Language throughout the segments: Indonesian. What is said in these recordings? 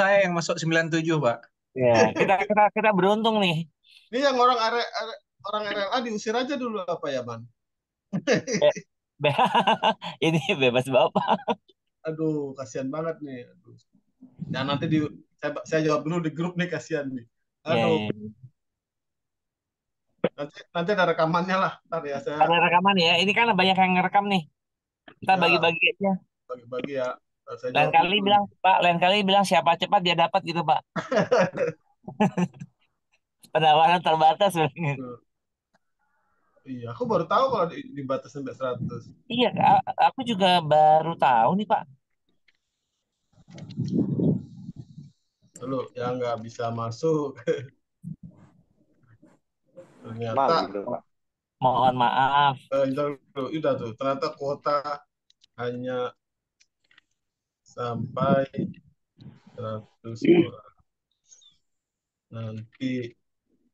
saya yang masuk 97, Pak. Ya, kita beruntung nih. Ini yang orang RLA diusir aja dulu apa ya, Man? Be- be- Ini bebas Bapak. Aduh, kasihan banget nih. Aduh. Ya nanti saya jawab dulu di grup nih, kasihan nih. Ya, Aduh, ya. nanti ada rekamannya lah. Ntar ya saya Ada rekaman ya. Ini kan banyak yang ngerekam nih. Ntar ya bagi-bagi aja. bagi-bagi ya. Ntar saya Lain jawab kali dulu nih. bilang, Pak, lain kali bilang siapa cepat dia dapat gitu, Pak. Penawaran terbatas sebenarnya. Tuh. Iya, aku baru tahu kalau dibatas sampai 100. Iya, aku juga baru tahu nih, Pak. Dulu yang nggak bisa masuk Malu ternyata gitu Pak. Mohon maaf. udah tuh ternyata kuota hanya sampai 100 orang. Nanti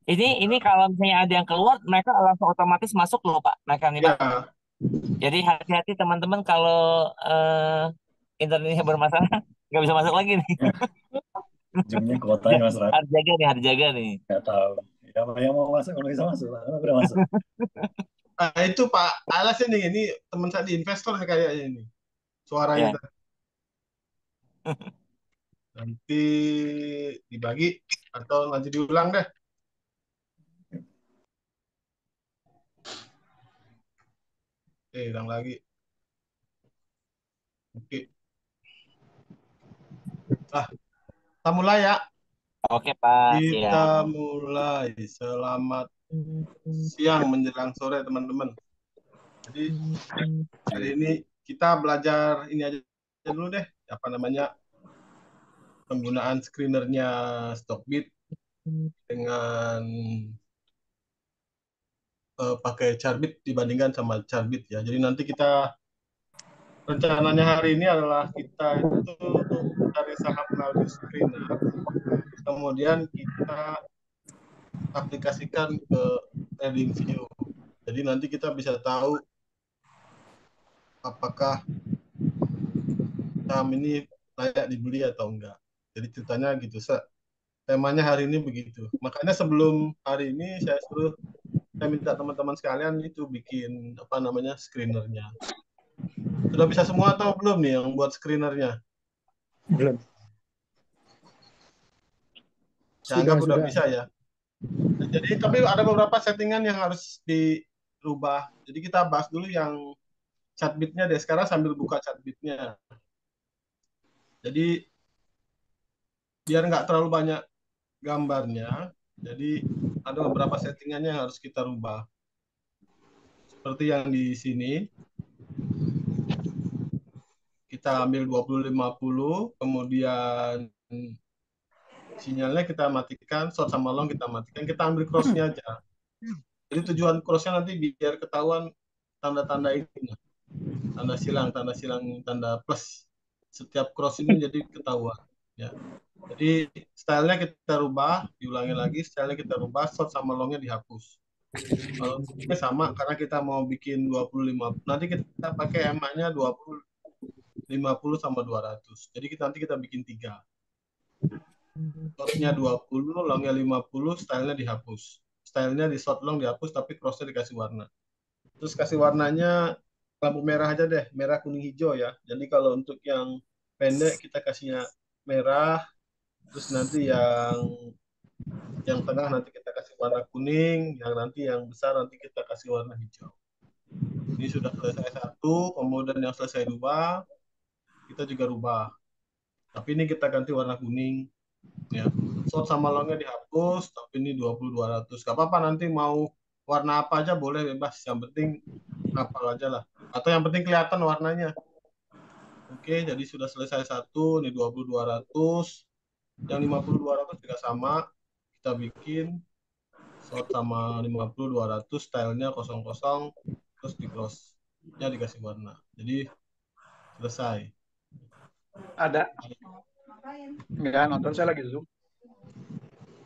Ini kalau misalnya ada yang keluar, mereka langsung otomatis masuk loh, Pak. Mereka nih, Pak. ya Jadi hati-hati teman-teman kalau internetnya bermasalah, nggak bisa masuk lagi nih. Ujungnya kuotanya mas Rat, Harus jaga nih, harus jaga nih. nggak tahu. Ya, yang mau masuk kalau bisa masuk lah, karena udah masuk. itu Pak Alas ini teman saya di investor kayaknya ini suaranya Ya. nanti dibagi atau nanti diulang deh. Ulang lagi. Oke. Ah, kita mulai ya. Oke, Pak. Kita Siap. mulai. Selamat siang menjelang sore teman-teman. Jadi hari ini kita belajar ini aja dulu deh. Apa namanya? Penggunaan screenernya Stockbit dengan pakai Charbit dibandingkan sama Charbit ya. Jadi nanti kita rencananya hari ini adalah kita itu cari saham melalui screener, kemudian kita aplikasikan ke trading view. Jadi nanti kita bisa tahu apakah saham ini layak dibeli atau enggak. Jadi ceritanya gitu. Temanya hari ini begitu. Makanya sebelum hari ini saya minta teman-teman sekalian itu bikin apa namanya screenernya. Sudah bisa semua atau belum nih yang buat screenernya? Belum. Saya anggap udah bisa ya. Nah, jadi tapi ada beberapa settingan yang harus dirubah. Jadi kita bahas dulu yang chatbitnya deh. Sekarang sambil buka chatbitnya. Jadi biar nggak terlalu banyak gambarnya, jadi ada beberapa settingannya yang harus kita rubah. Seperti yang di sini, kita ambil 20-50, kemudian sinyalnya kita matikan, short sama long kita matikan, kita ambil cross-nya aja. Jadi tujuan cross-nya nanti biar ketahuan tanda-tanda ini. Tanda silang, tanda plus. Setiap cross ini jadi ketahuan. Ya. Jadi stylenya kita rubah, diulangi lagi, stylenya kita rubah, short sama longnya dihapus. Kalau ini sama karena kita mau bikin 20-50. Nanti kita pakai EMA-nya 20, 50 sama 200. Jadi nanti kita bikin 3. Short-nya 20, long-nya 50, style-nya dihapus. Style-nya di short long dihapus tapi cross-nya dikasih warna. Terus kasih warnanya lampu merah aja deh, merah kuning hijau ya. Jadi kalau untuk yang pendek kita kasihnya merah, terus nanti yang tengah nanti kita kasih warna kuning, yang nanti yang besar nanti kita kasih warna hijau. Ini sudah selesai satu, kemudian yang selesai dua, kita juga rubah. Tapi ini kita ganti warna kuning. Ya. Short sama longnya dihapus, tapi ini 20-200. Gak apa-apa nanti mau warna apa aja boleh bebas. Yang penting hafal aja lah. Atau yang penting kelihatan warnanya. Oke, jadi sudah selesai satu, ini 20-200. Yang 50-200 juga sama. Kita bikin short sama 50-200, stylenya kosong-kosong, terus di cross-nya dikasih warna. Jadi selesai. Ada. Enggak, nonton saya lagi Zoom.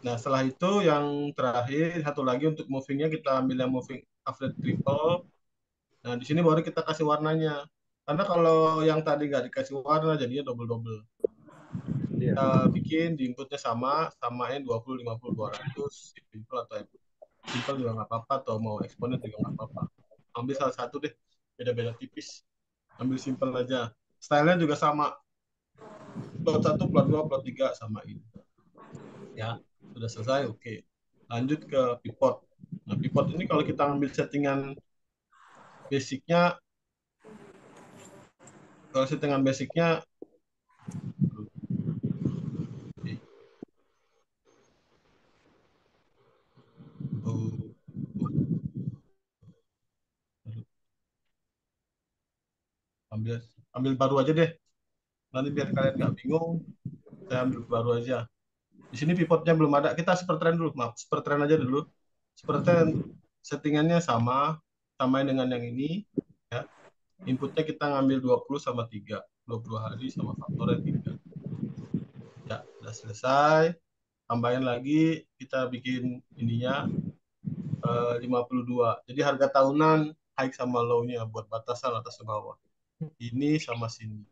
Nah, setelah itu yang terakhir, satu lagi untuk movingnya kita ambil yang moving average triple. Nah, di sini baru kita kasih warnanya. Karena kalau yang tadi nggak dikasih warna, jadinya double-double. Kita bikin di inputnya samain 20, 50, 200, simple atau simple juga nggak apa-apa, atau mau eksponen juga nggak apa-apa. Ambil salah satu deh, beda-beda tipis. Ambil simple aja. Stylenya juga sama. Plot 1, plot 2, plot 3 samain. Ya, sudah selesai, oke. Lanjut ke pivot. Nah, pivot ini kalau kita ambil settingan basicnya, kalau settingan basicnya, oh, ambil ambil baru aja deh. Nanti biar kalian nggak bingung, saya ambil baru aja. Di sini pivotnya belum ada. Kita super trend dulu, maaf, super trend aja dulu. Super trend settingannya sama, samain dengan yang ini. Ya. Inputnya kita ngambil 20 sama 3. 20 hari sama faktornya 3. Ya, udah selesai. Tambahin lagi, kita bikin ininya 52. Jadi harga tahunan high sama low-nya buat batasan atas ke bawah. Ini sama sini.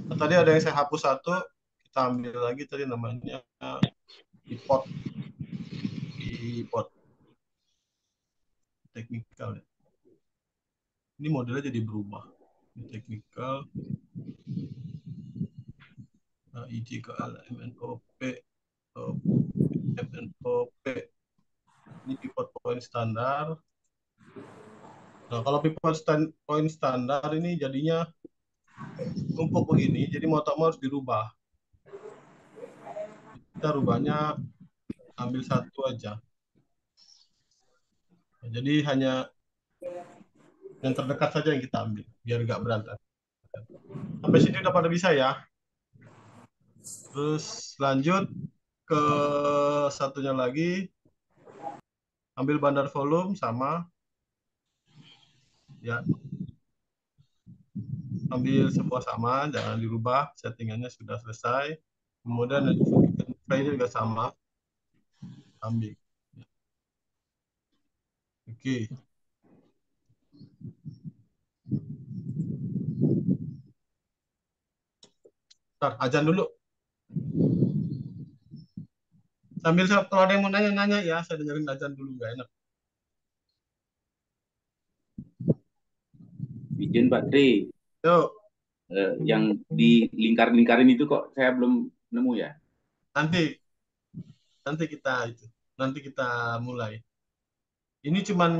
Nah, tadi ada yang saya hapus satu, kita ambil lagi tadi namanya pivot. Pivot. Technical ya. Ini modelnya jadi berubah. Ini technical. Nah, IJKL, MNOP, MNOP. Ini pivot point standar. Nah, kalau pivot point standar ini jadinya numpuk begini, jadi mau tak mau harus dirubah. Kita rubahnya ambil satu aja. Nah, jadi hanya yang terdekat saja yang kita ambil, biar nggak berantakan. Sampai sini udah pada bisa ya. Terus lanjut ke satunya lagi, ambil bandar volume sama, ya, ambil semua sama, jangan dirubah, settingannya sudah selesai. Kemudian play-nya juga sama, ambil. Oke. Ntar, ajan dulu. Sambil kalau ada yang mau nanya-nanya ya, saya dengerin ajan dulu, nggak enak. Izin Pak Tri, Yuk, yang di lingkar-lingkarin itu kok saya belum nemu ya. nanti nanti kita mulai. Ini cuman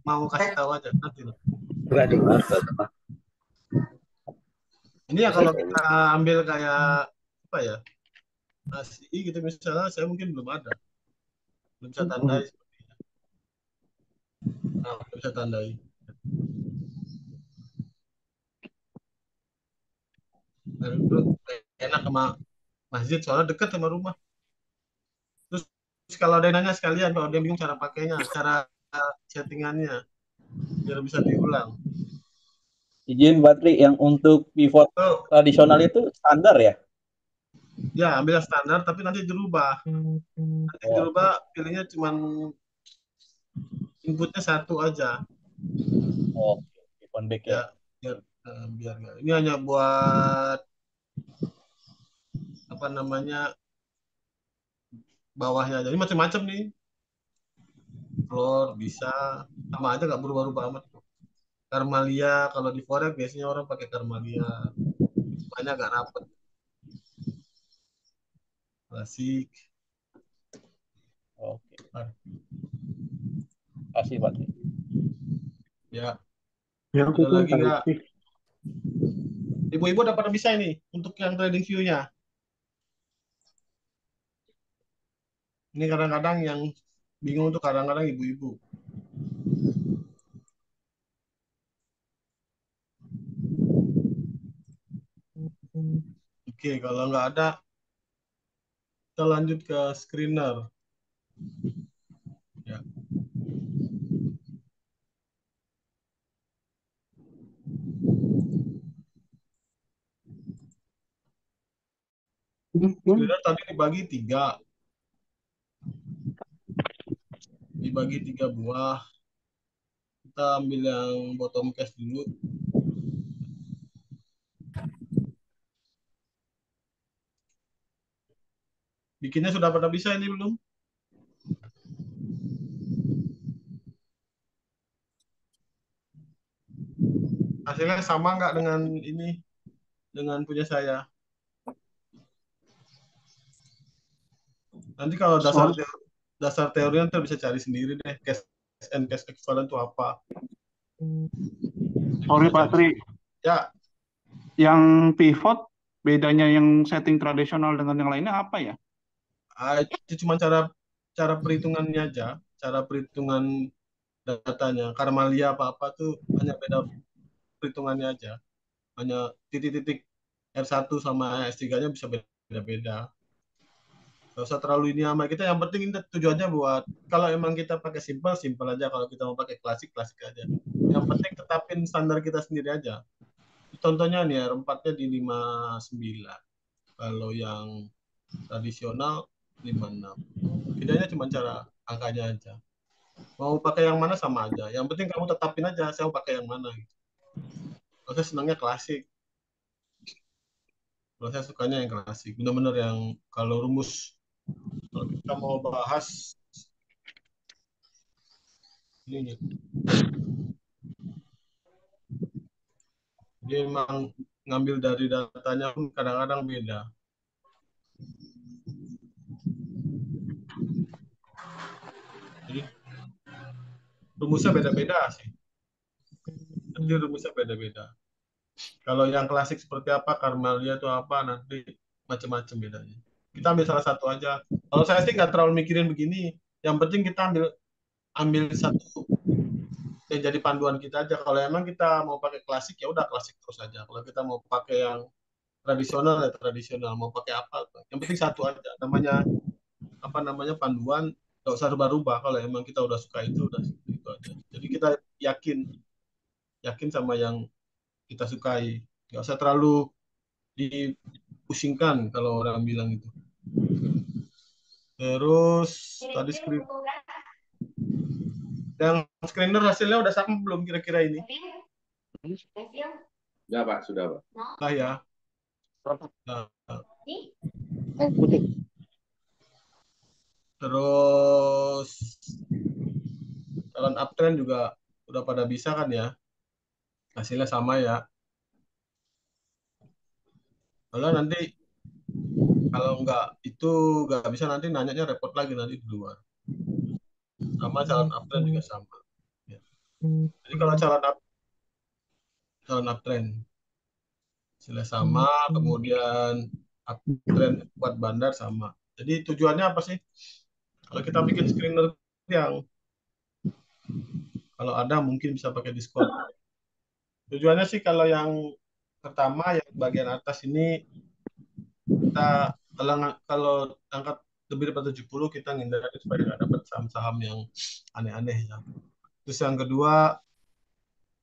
mau kasih tahu aja nanti. Ini ya kalau kita ambil kayak apa ya, nasi gitu misalnya, saya mungkin belum ada, belum bisa tandai sepertinya. Nah, belum bisa tandai. Nah, itu enak sama masjid soalnya dekat sama rumah. Terus kalau ada yang nanya sekalian, kalau dia bingung cara pakainya, cara settingannya, biar bisa diulang. Izin Batri, yang untuk pivot Oh, tradisional itu standar ya? ya ambil yang standar, tapi nanti dirubah. Nanti dirubah, pilihnya cuma inputnya satu aja. Oh, pivot back ya. Ya, biar nggak. Ini hanya buat apa namanya bawahnya. Jadi macam-macam nih. Floor bisa sama aja, nggak berubah-ubah amat. Karmalia kalau di forex biasanya orang pakai Karmalia. Banyak nggak rapet. Klasik. Oke. Kasih Batri. Ya. Ya, aku Ada pun lagi nggak? tahu. Ibu-ibu udah pada bisa ini untuk yang trading view-nya. Ini kadang-kadang yang bingung tuh kadang-kadang ibu-ibu. Oke, kalau nggak ada, kita lanjut ke screener. Ya. Screener tadi dibagi tiga. Dibagi 3 buah. Kita ambil yang bottom case dulu. Bikinnya sudah pada bisa ini belum? Hasilnya sama nggak dengan ini, dengan punya saya? Nanti kalau Sorry, dasar teorinya ntar bisa cari sendiri deh. Cash and cash equivalent itu apa? sorry Bisa Pak cari. Tri, Ya, yang pivot bedanya yang setting tradisional dengan yang lainnya apa ya? itu cuma cara cara perhitungannya aja, cara perhitungan datanya. Karmalia apa-apa tuh hanya beda perhitungannya aja. Hanya titik-titik R1 sama S3-nya bisa beda-beda. Gak usah terlalu ini sama kita. Yang penting ini tujuannya buat kalau emang kita pakai simple, simple aja. Kalau kita mau pakai klasik, klasik aja. Yang penting tetapin standar kita sendiri aja. Contohnya nih R4-nya di 59. Kalau yang tradisional 56. Bedanya cuma cara angkanya aja. Mau pakai yang mana sama aja. Yang penting kamu tetapin aja saya mau pakai yang mana gitu. Kalau saya senangnya klasik. Kalau saya sukanya yang klasik. Benar-benar yang kalau rumus kalau kita mau bahas ini dia memang ngambil dari datanya pun kadang-kadang beda. Jadi rumusnya beda-beda sih. Jadi rumusnya beda-beda. Kalau yang klasik seperti apa, Karmelia itu apa, nanti macam-macam bedanya. Kita ambil salah satu aja. Kalau saya sih nggak terlalu mikirin begini. Yang penting kita ambil ambil satu yang jadi panduan kita aja. Kalau emang kita mau pakai klasik ya udah klasik terus aja. Kalau kita mau pakai yang tradisional ya tradisional. Mau pakai apa? Yang penting satu aja. Namanya apa namanya panduan. Nggak usah rubah-rubah. Kalau emang kita udah suka itu udah itu aja. Jadi kita yakin yakin sama yang kita sukai. Nggak usah terlalu dipusingkan kalau orang bilang itu. Terus tadi yang screener hasilnya udah sama belum kira-kira ini? Sudah Pak, sudah Pak. Lah ya. Nah, terus calon uptrend juga udah pada bisa kan ya? Hasilnya sama ya. Kalau nanti kalau nggak itu nggak bisa nanti nanyanya repot lagi nanti di luar. Sama calon uptrend juga sama. Ya. Jadi kalau calon uptrend hasilnya sama, kemudian uptrend buat bandar sama. Jadi tujuannya apa sih? Kalau kita bikin screener yang kalau ada mungkin bisa pakai Discord. Tujuannya sih kalau yang pertama yang bagian atas ini kita kalau angkat lebih dari 70 kita ngindari supaya nggak dapat saham-saham yang aneh-aneh ya. Terus yang kedua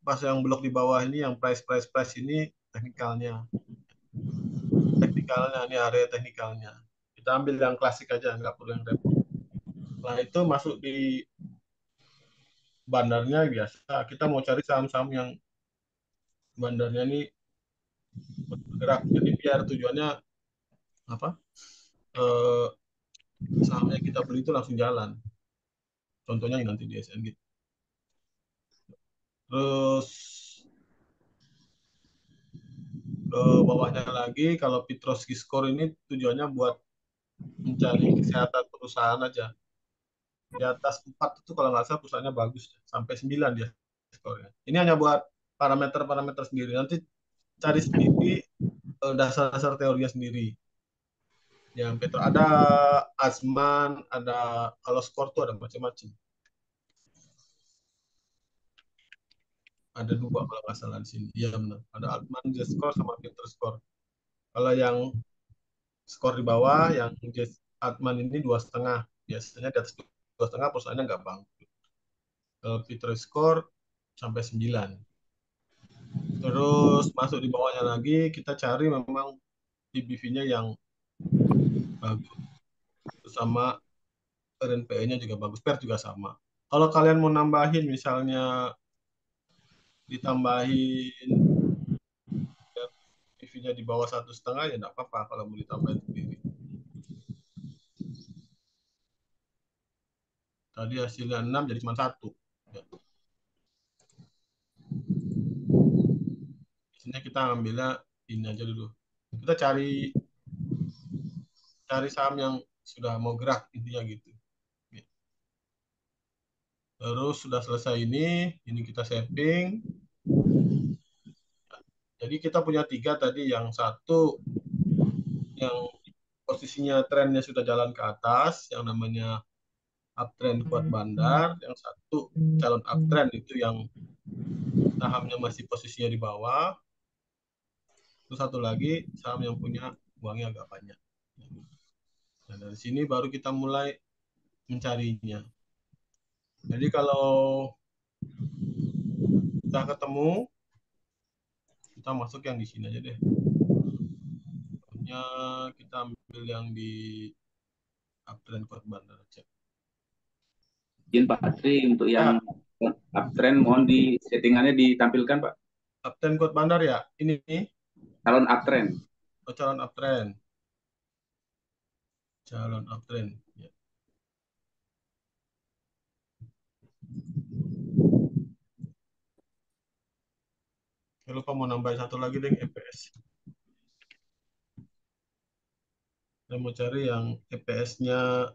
pas yang blok di bawah ini yang price ini teknikalnya ini area teknikalnya. Kita ambil yang klasik aja nggak perlu yang repot. Nah itu masuk di bandarnya biasa. Kita mau cari saham-saham yang bandarnya ini bergerak. Jadi biar tujuannya apa? Eh, sahamnya kita beli itu langsung jalan. Contohnya nanti di SNG. Terus ke bawahnya lagi, kalau Petroski Score ini tujuannya buat mencari kesehatan perusahaan aja. Di atas 4 itu kalau nggak salah perusahaannya bagus. Sampai 9 dia skornya. Ini hanya buat parameter-parameter sendiri. Nanti cari sendiri dasar-dasar teorinya sendiri. Yang Petro ada Asman, ada kalau skor tuh ada macam-macam. Ada dua kalau nggak salah di sini. Iya benar. Ada Altman J score sama Peter score. Kalau yang skor di bawah, yang J Altman ini 2,5. Biasanya di atas 2,5 perusahaannya nggak bang. Kalau Peter score sampai 9. Terus masuk di bawahnya lagi, kita cari memang PBV-nya yang bagus. Sama RNPE-nya juga bagus. PER juga sama. Kalau kalian mau nambahin misalnya ditambahin PV-nya di bawah 1,5 ya nggak apa-apa kalau mau ditambahin sendiri. Tadi hasilnya 6 jadi cuma 1. Ya. Di sini kita ambilnya ini aja dulu. Kita cari saham yang sudah mau gerak, intinya gitu. Ya. Terus sudah selesai ini kita saving. Jadi kita punya 3 tadi, yang satu yang posisinya trennya sudah jalan ke atas, yang namanya uptrend kuat bandar, yang satu calon uptrend itu yang sahamnya masih posisinya di bawah, terus satu lagi saham yang punya uangnya agak banyak. Nah, dari sini baru kita mulai mencarinya. Jadi kalau sudah ketemu, kita masuk yang di sini aja deh. Pokoknya kita ambil yang di uptrend kuat bandar aja. Izin Pak Tri, untuk yang uptrend mohon di settingannya ditampilkan Pak. Uptrend kuat bandar ya? Ini Calon uptrend. calon uptrend. Calon uptrend. Ya. Saya lupa mau nambahin satu lagi deh, EPS. Saya mau cari yang EPS-nya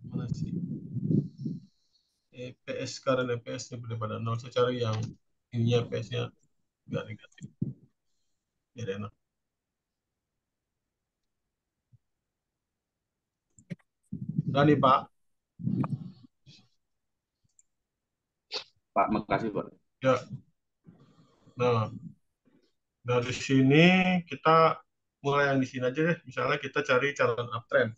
mana sih? EPS sekarang EPS-nya daripada 0. Saya cari yang ini EPS-nya nggak negatif. Biar enak. Udah nih Pak. Pak, makasih Pak. Ya. Nah, dari sini kita mulai yang di sini aja deh. Misalnya kita cari calon uptrend.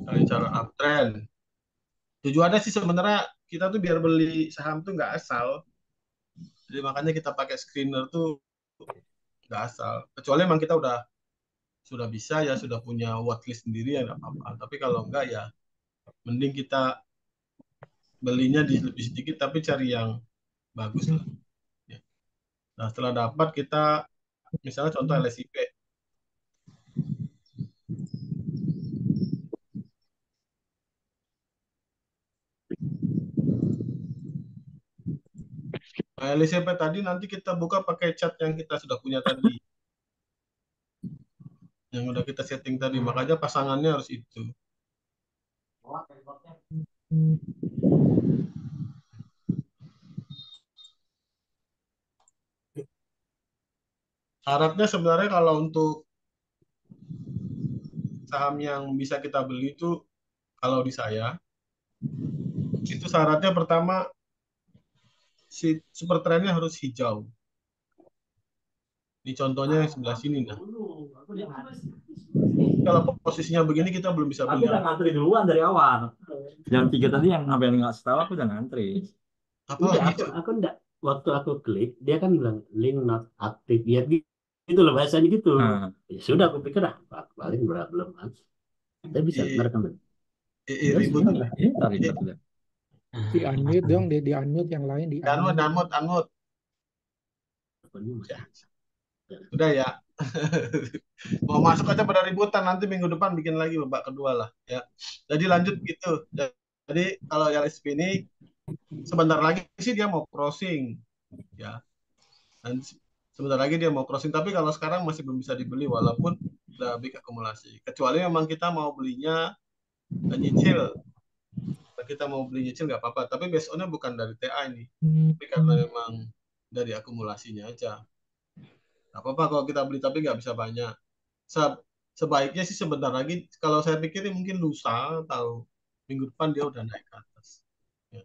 Cari calon uptrend. Tujuannya sih sebenarnya kita tuh biar beli saham tuh nggak asal. Jadi makanya kita pakai screener tuh nggak asal. Kecuali memang kita sudah bisa ya, sudah punya watchlist sendiri ya nggak apa-apa. Tapi kalau enggak ya mending kita belinya di lebih sedikit tapi cari yang bagus lah. Ya. Nah setelah dapat kita misalnya contoh LSIP. Nah, LSIP tadi nanti kita buka pakai chart yang kita sudah punya tadi. Yang udah kita setting tadi. Makanya pasangannya harus itu. Syaratnya sebenarnya kalau untuk saham yang bisa kita beli itu, kalau di saya, itu syaratnya pertama, si super trendnya harus hijau. Ini contohnya yang sebelah sini. Nah. Kalau posisinya begini kita belum bisa Aku beli. udah ngantri duluan dari awal. Jam 3 tadi yang sampai nggak tahu aku udah ngantri. Apa Udah, gitu? aku enggak. Waktu aku klik, dia kan bilang link not active yet. Gitu loh bahasanya gitu. Ya sudah, aku pikir paling belum. Kita bisa merekam. Ribut. Di unmute dong, di unmute yang lain di unmute. Ya. Udah ya. Mau masuk aja pada ributan, nanti minggu depan bikin lagi babak kedua lah ya. Jadi lanjut gitu. Jadi kalau LSP ini sebentar lagi sih dia mau crossing ya. Dan sebentar lagi dia mau crossing, tapi kalau sekarang masih belum bisa dibeli walaupun udah big akumulasi. Kecuali memang kita mau belinya nyicil. Kalau kita mau beli nyicil nggak apa-apa, tapi based on-nya bukan dari TA ini. Tapi karena memang dari akumulasinya aja. Nggak apa-apa kalau kita beli tapi nggak bisa banyak. Sebaiknya sih sebentar lagi, kalau saya pikir mungkin lusa atau minggu depan dia udah naik ke atas. Ya.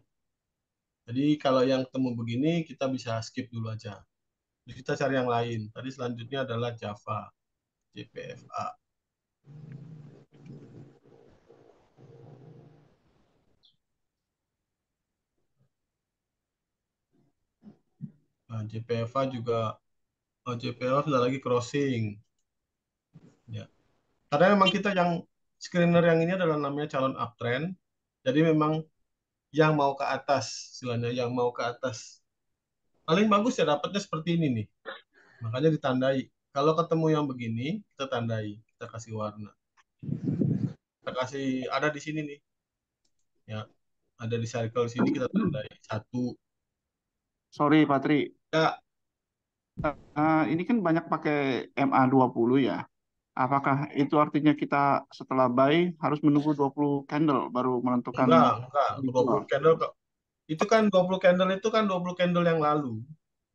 Jadi kalau yang ketemu begini kita bisa skip dulu aja. Terus kita cari yang lain. Tadi selanjutnya adalah Java, JPFA. Nah, JPFA juga, JPFA sudah lagi crossing. Ya. Karena memang kita yang screener yang ini adalah namanya calon uptrend. Jadi memang yang mau ke atas, istilahnya yang mau ke atas. Paling bagus ya dapatnya seperti ini nih. Makanya ditandai. Kalau ketemu yang begini, kita tandai, kita kasih warna. kita kasih ada di sini nih. Ya, ada di circle sini kita tandai 1. Sorry, Patri. Ya, Ini kan banyak pakai MA20 ya. Apakah itu artinya kita setelah buy harus menunggu 20 candle baru menentukan enggak. 20 dijual? candle kok. Itu kan 20 candle itu kan 20 candle yang lalu.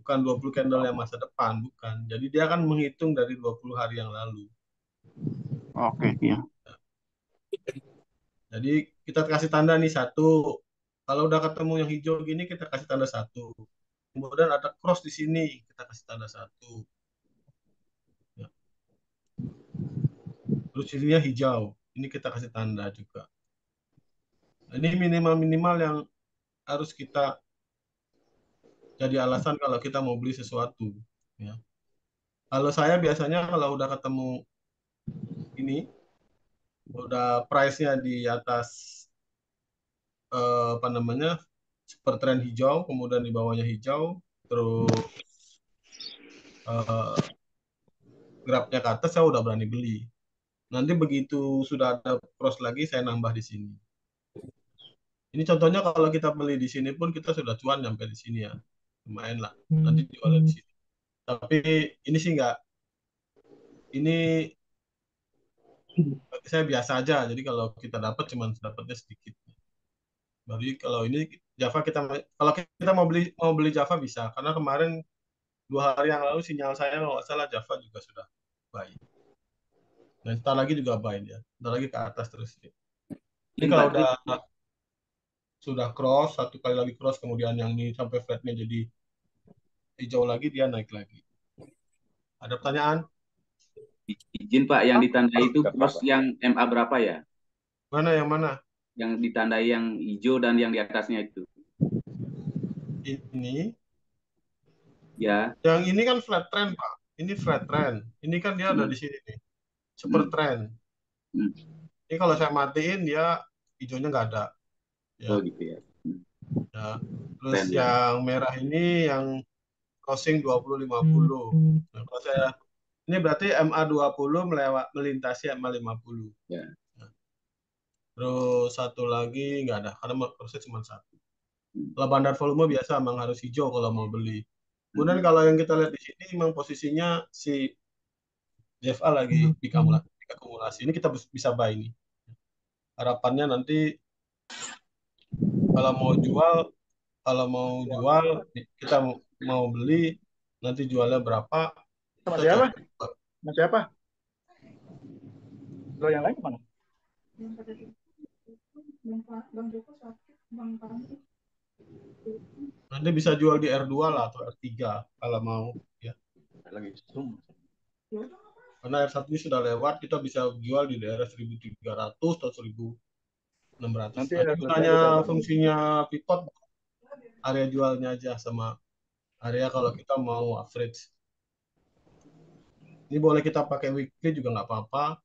Bukan 20 candle yang masa depan, bukan. Jadi dia akan menghitung dari 20 hari yang lalu. Oke, iya. Jadi kita kasih tanda nih 1. Kalau udah ketemu yang hijau gini kita kasih tanda 1. Kemudian ada cross di sini, kita kasih tanda 1. Ya. Terus sininya hijau, ini kita kasih tanda juga. Nah, ini minimal-minimal yang harus kita jadi alasan kalau kita mau beli sesuatu. Ya. Kalau saya biasanya kalau udah ketemu ini, udah price-nya di atas apa namanya, super trend hijau, kemudian di bawahnya hijau, terus grafnya ke atas, saya udah berani beli. Nanti begitu sudah ada cross lagi, saya nambah di sini. Ini contohnya kalau kita beli di sini pun kita sudah cuan sampai di sini ya. Lumayan lah. Nanti jualnya di sini. Tapi ini sih enggak. Ini bagi saya biasa aja. Jadi kalau kita dapat cuman dapatnya sedikit. Jadi kalau ini Java kita kalau kita mau beli Java bisa karena kemarin 2 hari yang lalu sinyal saya kalau nggak salah Java juga sudah baik. Dan ntar lagi juga baik ya. Ntar lagi ke atas terus. Ini kalau udah sudah cross, 1 kali lagi cross, kemudian yang ini sampai flatnya jadi hijau lagi, dia naik lagi. Ada pertanyaan? Izin Pak, yang ditandai itu cross yang MA berapa ya? Mana yang mana? Yang ditandai yang hijau dan yang di atasnya itu. Ini? Ya. Yang ini kan flat trend, Pak. Ini flat trend. Ini kan dia ada di sini nih. Super trend. Ini kalau saya matiin, dia hijaunya nggak ada. Ya. Oh gitu ya. Ya. Terus yang merah ini yang crossing 20-50. Nah, kalau saya ini berarti MA20 melintasi MA50. Ya. Nah. Terus satu lagi nggak ada karena crossnya cuma 1. Kalau bandar volume biasa memang harus hijau kalau mau beli. Kemudian kalau yang kita lihat di sini memang posisinya si JFA lagi di akumulasi. Ini kita bisa buy ini. Harapannya nanti kalau mau jual kita mau beli nanti jualnya berapa? Sama siapa? Sama siapa? Lo yang lain mana? Nanti bisa jual di R2 lah atau R3 kalau mau ya. Lagi zoom. Karena R1 ini sudah lewat, kita bisa jual di daerah 1.300 atau 1.600. Nanti gunanya fungsinya pivot area jualnya aja sama area kalau kita mau average. Ini boleh kita pakai weekly juga nggak apa-apa.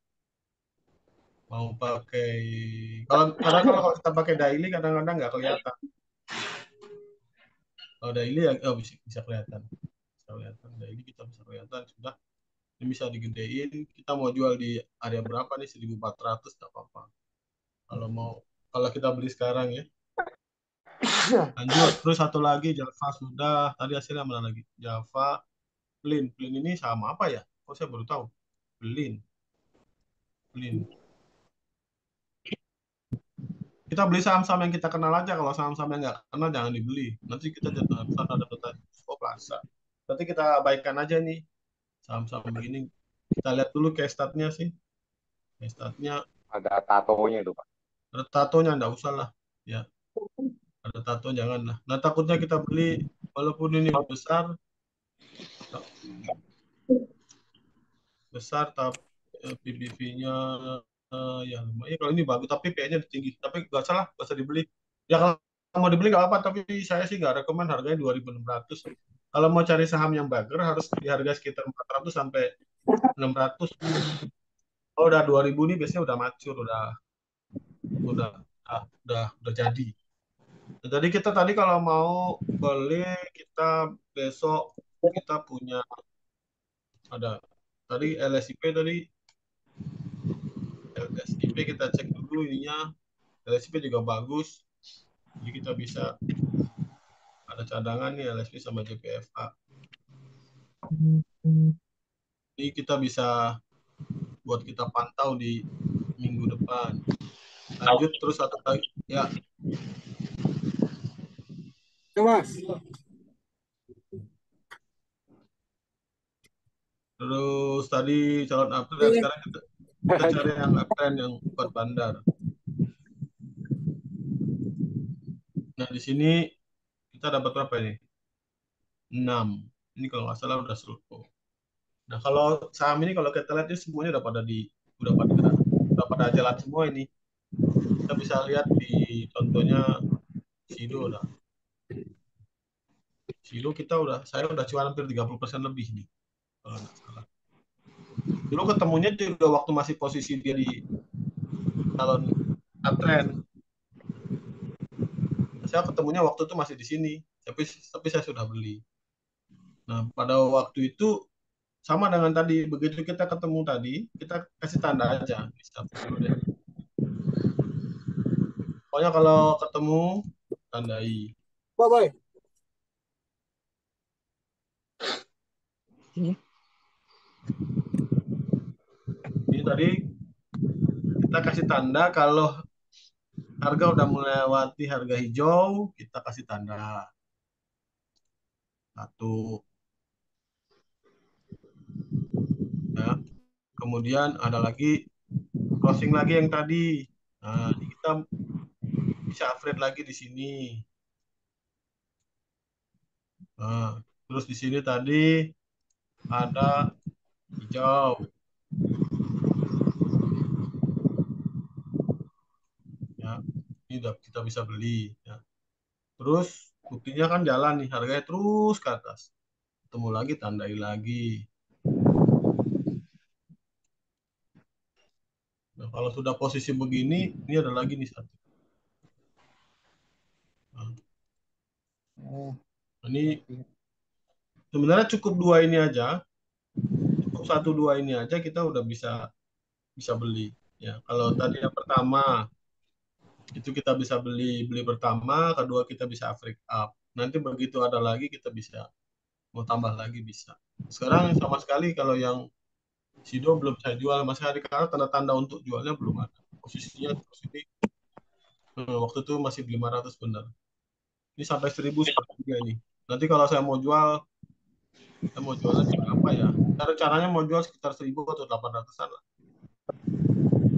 Mau pakai kalau kita pakai daily kadang-kadang nggak kelihatan. Kalau daily ya bisa kelihatan. Bisa kelihatan daily kita bisa kelihatan sudah. Ini bisa digedein. Kita mau jual di area berapa nih? 1.400 nggak apa-apa. Kalau kita beli sekarang ya. Lanjut. Terus satu lagi Java sudah. Tadi hasilnya mana lagi? Java. Blin ini sama apa ya? Kok saya baru tahu. Blin. Kita beli saham-saham yang kita kenal aja. Kalau saham-saham yang nggak kenal jangan dibeli. Nanti kita jatuh ada Plaza. Nanti kita abaikan aja nih saham-saham begini. Kita lihat dulu case statnya sih. Case statnya ada tatonya itu Pak. Ada tatonya nggak usah lah. Ya. Ada tato jangan lah. Nah takutnya kita beli walaupun ini besar tapi PBV-nya ya lumayan. Kalau ini bagus tapi PE-nya tinggi. Tapi nggak salah, nggak usah dibeli. Ya kalau mau dibeli nggak apa, tapi saya sih nggak rekomen harganya 2.600. Kalau mau cari saham yang bagus harus di harga sekitar 400 sampai 600. Kalau udah 2.000 nih biasanya udah mature, udah jadi. Nah, jadi kita tadi kalau mau beli kita besok kita punya ada tadi LSIP tadi LSIP LSIP kita cek dulu ininya. LSIP juga bagus. Jadi kita bisa ada cadangan nih LSP sama JPFA. Ini kita bisa buat kita pantau di minggu depan. Lanjut terus satu lagi. Ya, Mas. terus tadi calon uptrend, sekarang kita cari yang uptrend yang kuat bandar. Nah, di sini kita dapat berapa ini? 6. Ini kalau nggak salah udah sulfo. Nah, kalau saham ini kalau kita lihat ini semuanya udah pada jalan semua ini. Kita bisa lihat di contohnya Sido udah. Sido saya udah cuan hampir 30% lebih nih. Kalau nggak salah. Dulu ketemunya juga waktu masih posisi dia di calon uptrend. Saya ketemunya waktu itu masih di sini, tapi saya sudah beli. Nah, pada waktu itu sama dengan tadi, begitu kita ketemu tadi, kita kasih tanda aja. Bisa dulu deh. Pokoknya kalau ketemu, tandai. Bye-bye. Ini tadi kita kasih tanda kalau harga udah melewati harga hijau, kita kasih tanda. 1. Ya. Kemudian ada lagi crossing lagi yang tadi. Nah, ini kita bisa upgrade lagi di sini. Nah, terus di sini tadi ada hijau. Ya, ini udah kita bisa beli. Ya. Terus buktinya kan jalan nih, harganya terus ke atas. Ketemu lagi, tandai lagi. Nah, kalau sudah posisi begini, ini ada lagi nih satu. Nah, ini sebenarnya cukup 2 ini aja. Cukup 1-2 ini aja kita udah bisa beli. Ya, kalau tadi yang pertama itu kita bisa beli pertama, kedua kita bisa average up. Nanti begitu ada lagi kita bisa mau tambah lagi bisa. Sekarang sama sekali kalau yang Sido belum saya jual masih hari karena tanda-tanda untuk jualnya belum ada. Posisinya terus ini waktu itu masih 500 benar. Ini sampai 1000 sepertiga ini. Nanti kalau saya mau jual, saya mau jualnya di berapa ya? Caranya mau jual sekitar 1000 atau 800-an lah.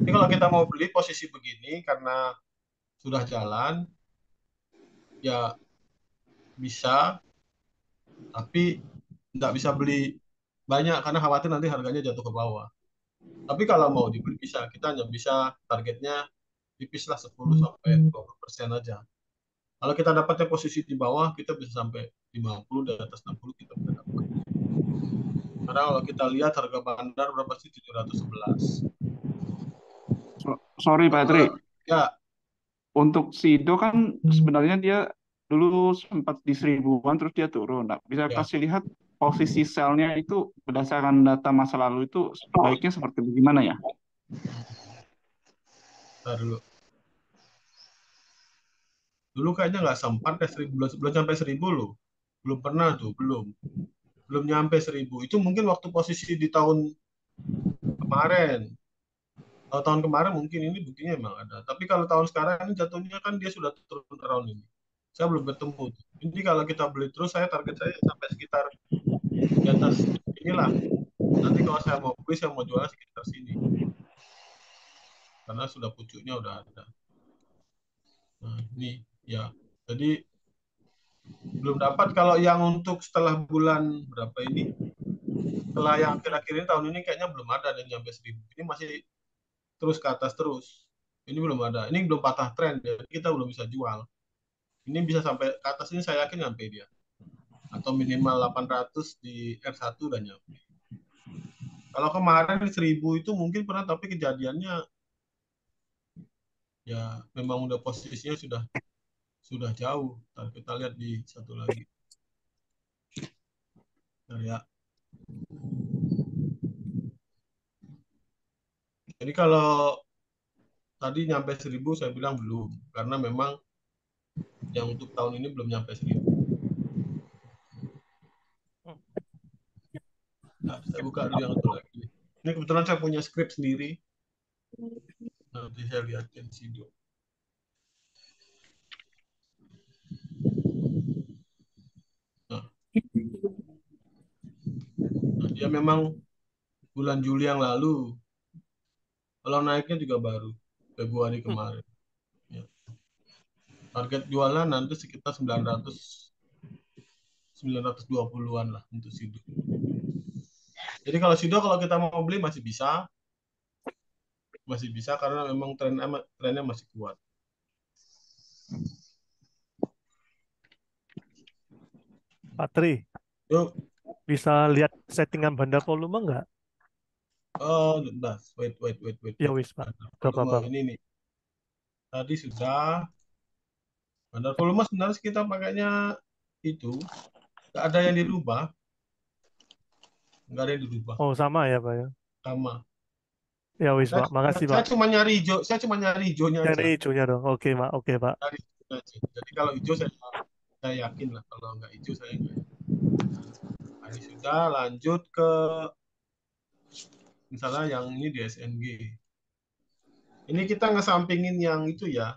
Ini kalau kita mau beli posisi begini karena sudah jalan, ya bisa, tapi nggak bisa beli banyak karena khawatir nanti harganya jatuh ke bawah. Tapi kalau mau dibeli bisa, kita hanya bisa targetnya tipis lah 10-20% aja. Kalau kita dapatnya posisi di bawah, kita bisa sampai 50, di atas 60 kita bisa dapat. Karena kalau kita lihat harga bandar berapa sih? 711. Sorry Pak Tri, Ya, untuk Sido kan sebenarnya dia dulu sempat di 1000-an terus dia turun. Nah, bisa ya. kasih lihat posisi selnya itu berdasarkan data masa lalu itu baiknya seperti bagaimana ya? Nah, dulu kayaknya nggak sempat ya 1000, belum sampai 1000 loh. Belum pernah tuh, belum nyampe 1000. Itu mungkin waktu posisi di tahun kemarin. Kalau tahun kemarin mungkin ini buktinya memang ada. Tapi kalau tahun sekarang ini jatuhnya kan dia sudah turun around ini. Saya belum ketemu. Ini kalau kita beli terus, target saya sampai sekitar di atas inilah. Nanti kalau saya mau beli, saya mau jual sekitar sini. Karena sudah pucuknya udah ada. Nah, ini ya. Jadi belum dapat kalau yang untuk setelah bulan berapa ini, setelah yang akhir-akhir ini tahun ini kayaknya belum ada dan nyampe 1000. Ini masih terus ke atas terus. Ini belum ada. Ini belum patah tren, jadi kita belum bisa jual. Ini bisa sampai ke atas ini saya yakin nyampe dia. Atau minimal 800 di R1 udah nyampe. Kalau kemarin 1000 itu mungkin pernah, tapi kejadiannya ya memang udah posisinya sudah jauh. Ntar kita lihat di satu lagi. Nah, ya. Jadi kalau tadi nyampe 1.000 saya bilang belum, karena memang yang untuk tahun ini belum nyampe 1.000. Nah, saya buka dulu yang itu lagi. Ini kebetulan saya punya skrip sendiri. Nanti saya lihatin video. Nah, dia memang bulan Juli yang lalu. Kalau naiknya juga baru Februari kemarin. Ya. Target jualan nanti sekitar 920-an lah untuk Sido. Jadi kalau Sido kalau kita mau beli masih bisa karena memang trennya masih kuat. Pak Tri, Yuk, bisa lihat settingan bandar volume nggak? bentar. Wait. Ya wis Pak, gak Volume apa-apa. ini nih. Tadi sudah. Bandar volume sebenarnya kita pakainya itu nggak ada yang dirubah. Nggak ada yang dirubah. Oh sama ya Pak ya. Sama. Ya wis Pak, makasih Pak. Saya cuma nyari hijaunya Yang aja. ini hijaunya dong. Oke Pak, oke Pak. Nyari hijaunya aja. Jadi kalau hijau saya yakin lah. Kalau nggak hijau saya nggak. Ini sudah lanjut ke misalnya yang ini di SNG. Ini kita ngesampingin yang itu ya.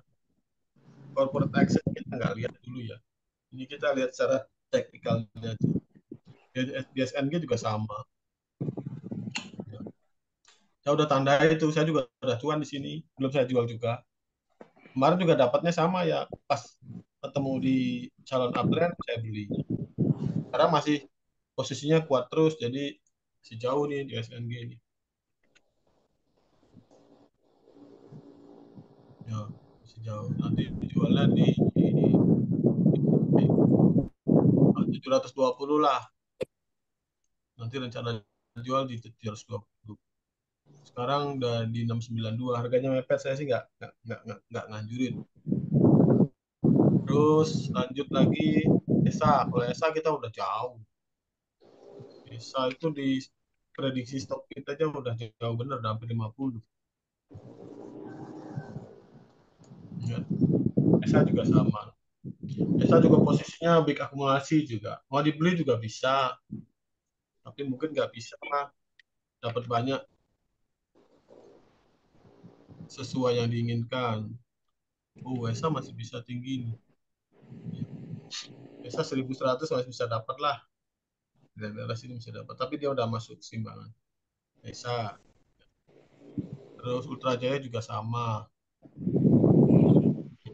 Corporate action kita nggak lihat dulu ya. Ini kita lihat secara teknikalnya aja. Di SNG juga sama. Saya udah tanda itu, saya juga udah cuan di sini, belum saya jual juga. Kemarin juga dapatnya sama ya, pas ketemu di calon uptrend saya beli. Sekarang masih posisinya kuat terus, jadi masih jauh nih di SNG ini. Ya, masih jauh. Nanti jualnya di 720 lah. Nanti rencana jual di 720. Sekarang udah di 692, harganya mepet, saya sih nggak nganjurin. Terus lanjut lagi ESA. Kalau ESA kita udah jauh. ESA itu di prediksi stok kita aja udah jauh bener, udah hampir 50. Ya. ESA juga sama. ESA juga posisinya big akumulasi juga. Mau dibeli juga bisa. Tapi mungkin nggak bisa dapat banyak sesuai yang diinginkan. Oh, ESA masih bisa tinggi nih. ESA 1.100 masih bisa dapat lah. Daerah sini bisa dapat, tapi dia udah masuk keseimbangan. ESA. Terus Ultra Jaya juga sama.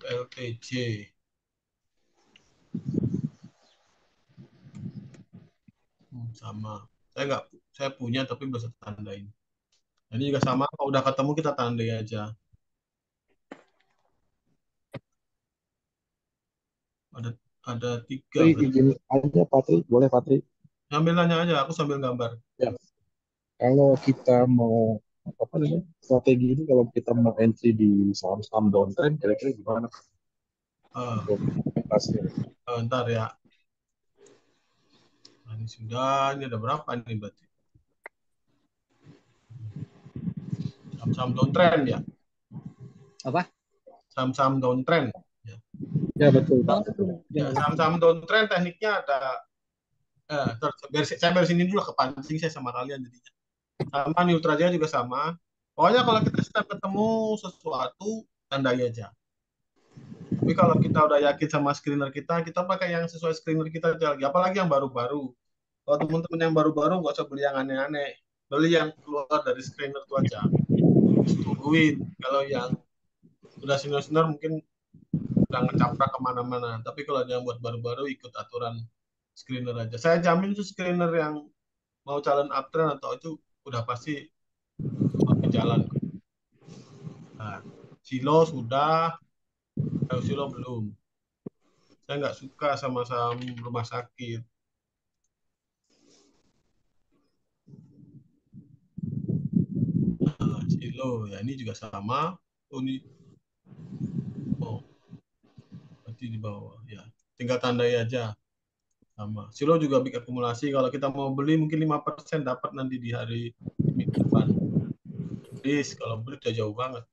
LTJ. Sama. Saya punya tapi belum saya tandain. Ini juga sama, kalau udah ketemu kita tandai aja. Ada 3. Izin aja Patri, boleh Patri? Sambil nanya aja, aku sambil gambar. Ya. Kalau kita mau apa namanya strategi ini, kalau kita mau entry di saham-saham downtrend, kira-kira gimana? Ntar ya. Nah, ini sudah, ini ada berapa nih berarti? Saham-saham downtrend ya? Apa? Saham-saham downtrend. Ya betul Pak. Ya, saham-saham downtrend tekniknya ada. Saya beresin ini dulu, kepancing saya sama kalian jadinya. Sama Ultra Jaya juga sama. Pokoknya kalau kita sudah ketemu sesuatu, tandai aja. Tapi kalau kita udah yakin sama screener kita pakai yang sesuai screener kita aja lagi. Apalagi yang baru-baru. Kalau teman-teman yang baru-baru nggak usah beli yang aneh-aneh. Beli yang keluar dari screener itu aja. Tungguin. Kalau yang udah senior-senior mungkin udah ngecaprak kemana-mana. Tapi kalau yang buat baru-baru ikut aturan screener aja. Saya jamin itu screener yang mau calon uptrend atau itu udah pasti pakai jalan. Nah, Silo sudah, Silo belum. Saya nggak suka sama saham rumah sakit. Nah, Silo, ya ini juga sama. Berarti di bawah. Ya, tinggal tandai aja. Sama. Silo juga big akumulasi. Kalau kita mau beli mungkin 5% dapat nanti di hari minggu depan. Please, kalau beli udah jauh banget.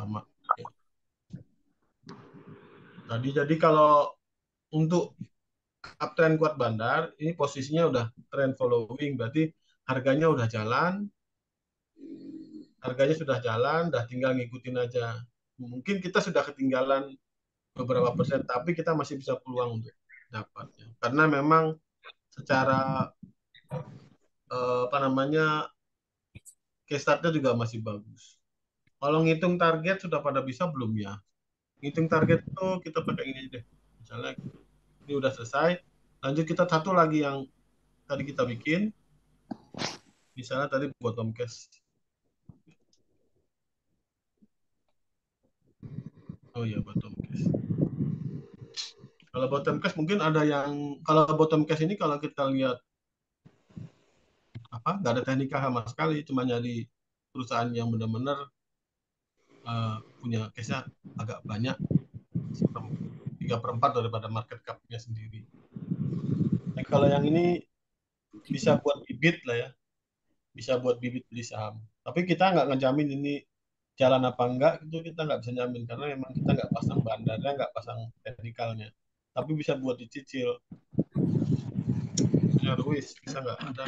sama. Jadi kalau untuk uptrend kuat bandar, ini posisinya udah trend following, berarti harganya udah jalan, udah tinggal ngikutin aja. Mungkin kita sudah ketinggalan beberapa persen, tapi kita masih bisa peluang untuk dapatnya. Karena memang secara case startnya juga masih bagus. Kalau ngitung target sudah pada bisa belum ya? Ngitung target itu kita pakai ini deh. Misalnya ini udah selesai, lanjut kita satu lagi yang tadi kita bikin. Misalnya tadi bottom case. Oh iya, bottom case. Kalau bottom case mungkin ada yang, kalau bottom case ini kalau kita lihat nggak ada teknika sama sekali, cuma nyari perusahaan yang benar-benar punya case-nya agak banyak, 3/4 daripada market cap-nya sendiri. Nah, kalau yang ini bisa buat bibit lah ya, bisa buat bibit beli saham. Tapi kita nggak ngejamin ini jalan apa enggak, itu kita nggak bisa jamin karena memang kita nggak pasang bandarnya, nggak pasang teknikalnya. Tapi bisa buat dicicil. Ya, Ruiz, bisa nggak ada?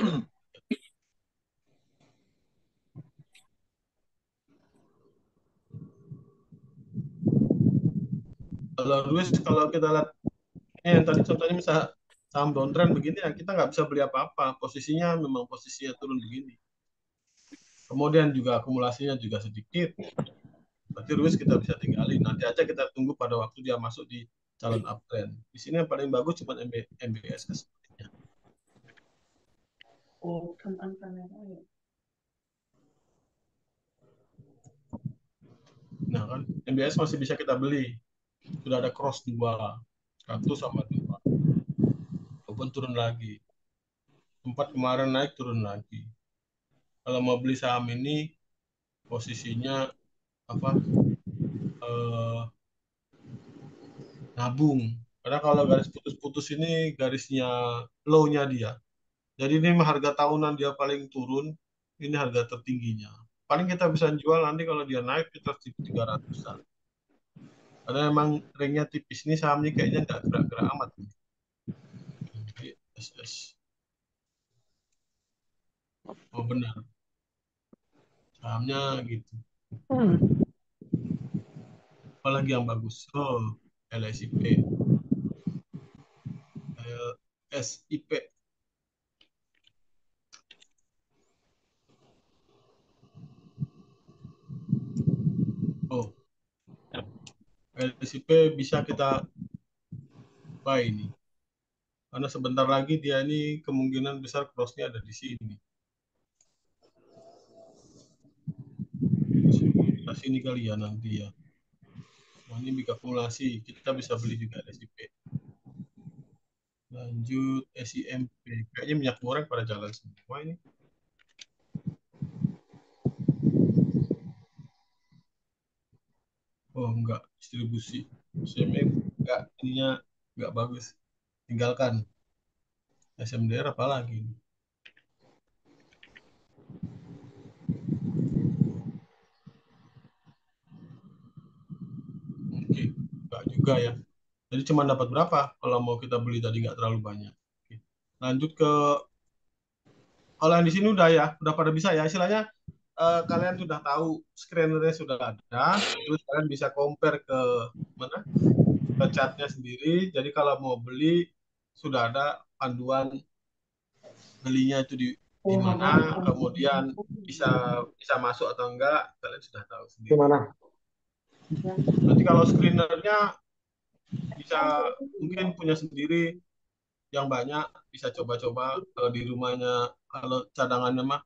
Kalau Ruiz, kalau kita lihat yang tadi contohnya misalnya saham downtrend begini ya, kita nggak bisa beli apa-apa. Posisinya memang posisinya turun begini. Kemudian juga akumulasinya juga sedikit. Berarti Ruiz kita bisa tinggalin. Nanti aja kita tunggu pada waktu dia masuk di calon uptrend. Di sini yang paling bagus cuma MBSS. Nah kan, MBS masih bisa kita beli. Sudah ada cross 2, 100 sama 2. Walaupun turun lagi. Sempat kemarin naik, turun lagi. Kalau mau beli saham ini, posisinya nabung. Karena kalau garis putus-putus ini garisnya low-nya dia. Jadi ini harga tahunan dia paling turun, ini harga tertingginya. Paling kita bisa jual nanti kalau dia naik kita 300-an. Karena emang ringnya tipis, ini sahamnya kayaknya nggak gerak-gerak amat. SS. Oh benar. Sahamnya gitu. Apalagi yang bagus? Oh, LSIP. LSIP. Oh, LSIP bisa kita buy ini. Karena sebentar lagi dia ini kemungkinan besar cross-nya ada di sini. Di sini kali ya nanti ya. Nah, ini bisa akumulasi, kita bisa beli juga LSIP. Lanjut SIMP. Kayaknya minyak goreng pada jalan semua ini. Oh enggak, distribusi. SME enggak, ininya enggak bagus. Tinggalkan. SMDR apalagi? Oke, enggak juga ya. Jadi cuma dapat berapa kalau mau kita beli tadi nggak terlalu banyak. Oke. Lanjut ke kalau yang di sini udah ya, udah pada bisa ya. Istilahnya kalian sudah tahu screenernya sudah ada, terus kalian bisa compare ke mana? Ke chartnya sendiri. Jadi kalau mau beli sudah ada panduan belinya itu di mana, kemudian bisa masuk atau enggak, kalian sudah tahu sendiri. Gimana? Nanti kalau screenernya bisa mungkin punya sendiri yang banyak, bisa coba-coba kalau di rumahnya, kalau cadangannya mah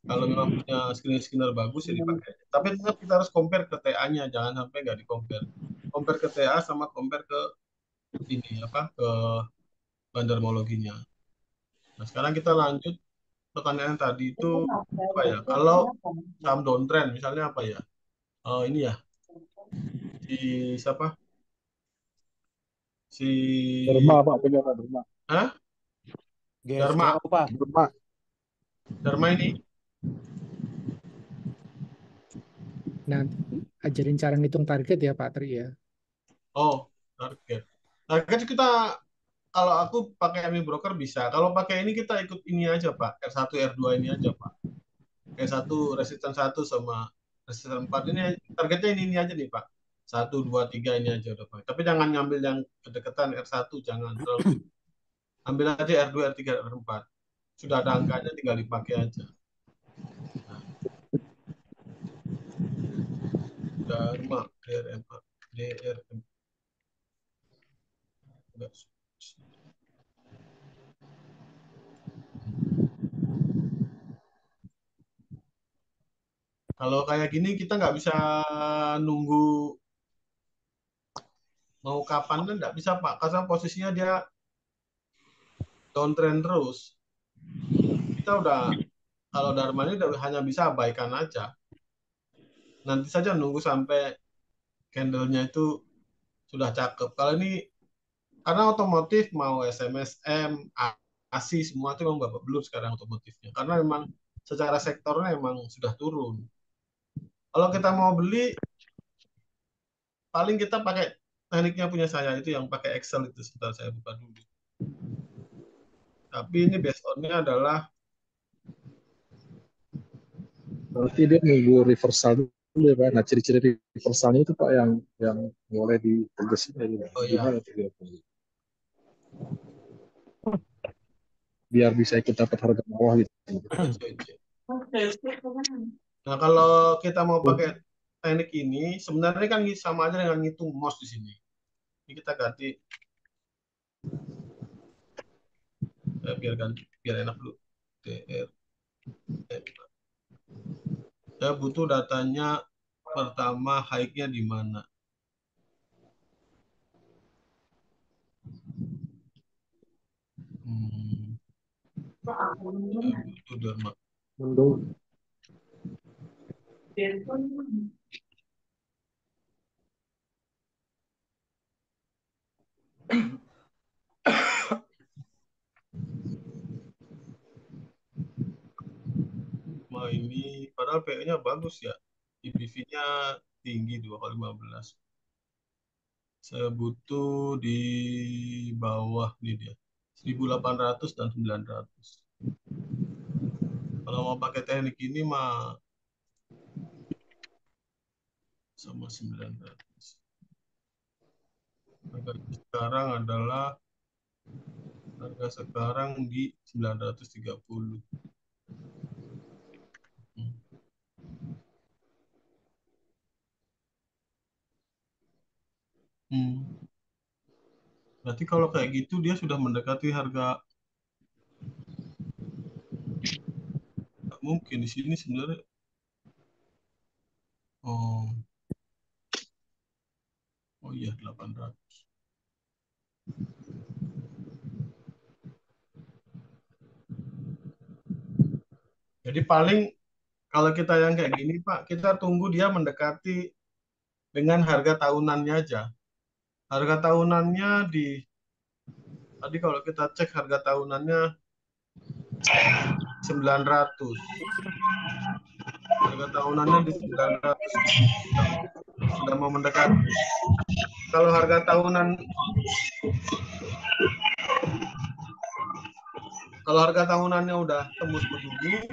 kalau memang punya screener bagus ya dipakai. Tapi tetap kita harus compare ke TA-nya, jangan sampai nggak di-compare. Compare ke TA sama compare ke ini ke bandarmologinya. Nah, sekarang kita lanjut pertanyaan tadi itu apa ya? Kalau saham downtrend misalnya apa ya? Ini ya. Siapa? Derma, Pak, benar Derma. Hah? Dharma. Pak. Dharma ini. Nah, ajarin cara ngitung target ya Pak Tri ya. Oh, target. Target kita kalau aku pakai MI broker bisa. Kalau pakai ini kita ikut ini aja Pak. R1 R2 ini aja Pak. R1 resistance 1 sama resistance 4 ini targetnya ini aja nih Pak. 1, 2, 3 ini aja udah Pak. Tapi jangan ngambil yang kedekatan R1 jangan. Ambil aja R2, R3, R4. Sudah ada angkanya tinggal dipakai aja. Dharma DRM DRM enggak. Kalau kayak gini kita nggak bisa nunggu mau kapan kan nggak bisa Pak, karena posisinya dia downtrend terus. Kita udah kalau Dharma ini hanya bisa abaikan aja. Nanti saja nunggu sampai candle-nya itu sudah cakep. Kalau ini karena otomotif mau SMSM, ASI semua itu memang babak belur sekarang otomotifnya. Karena memang secara sektornya memang sudah turun. Kalau kita mau beli paling kita pakai tekniknya punya saya itu yang pakai Excel itu, sebentar saya buka dulu. Tapi ini based on-nya adalah Berarti dia nunggu reversal dulu ya Pak. Nah, ciri-ciri reversalnya itu Pak yang boleh ditegasin ya gitu. oh ya, Gimana tuh dia? Biar bisa ikut dapat harga bawah gitu. nah kalau kita mau pakai teknik ini sebenarnya kan sama aja dengan ngitung MOS di sini. Ini kita ganti biar enak dulu. DR. Saya butuh datanya pertama high-nya di mana. Saya butuh Dharma. Nah, ini padahal PE-nya bagus ya. IPV-nya tinggi 2,15. Saya butuh di bawah nih dia. 1.800 dan 900. Kalau mau pakai teknik ini mah sama 900. Harga sekarang di 930. Berarti kalau kayak gitu dia sudah mendekati harga. Nggak mungkin di sini sebenarnya. Oh iya 800. Jadi paling kalau kita yang kayak gini Pak, kita tunggu dia mendekati dengan harga tahunannya aja. Harga tahunannya tadi kalau kita cek harga tahunannya 900. Harga tahunannya di 900. Sudah mau mendekati. Kalau harga tahunannya udah tembus begini,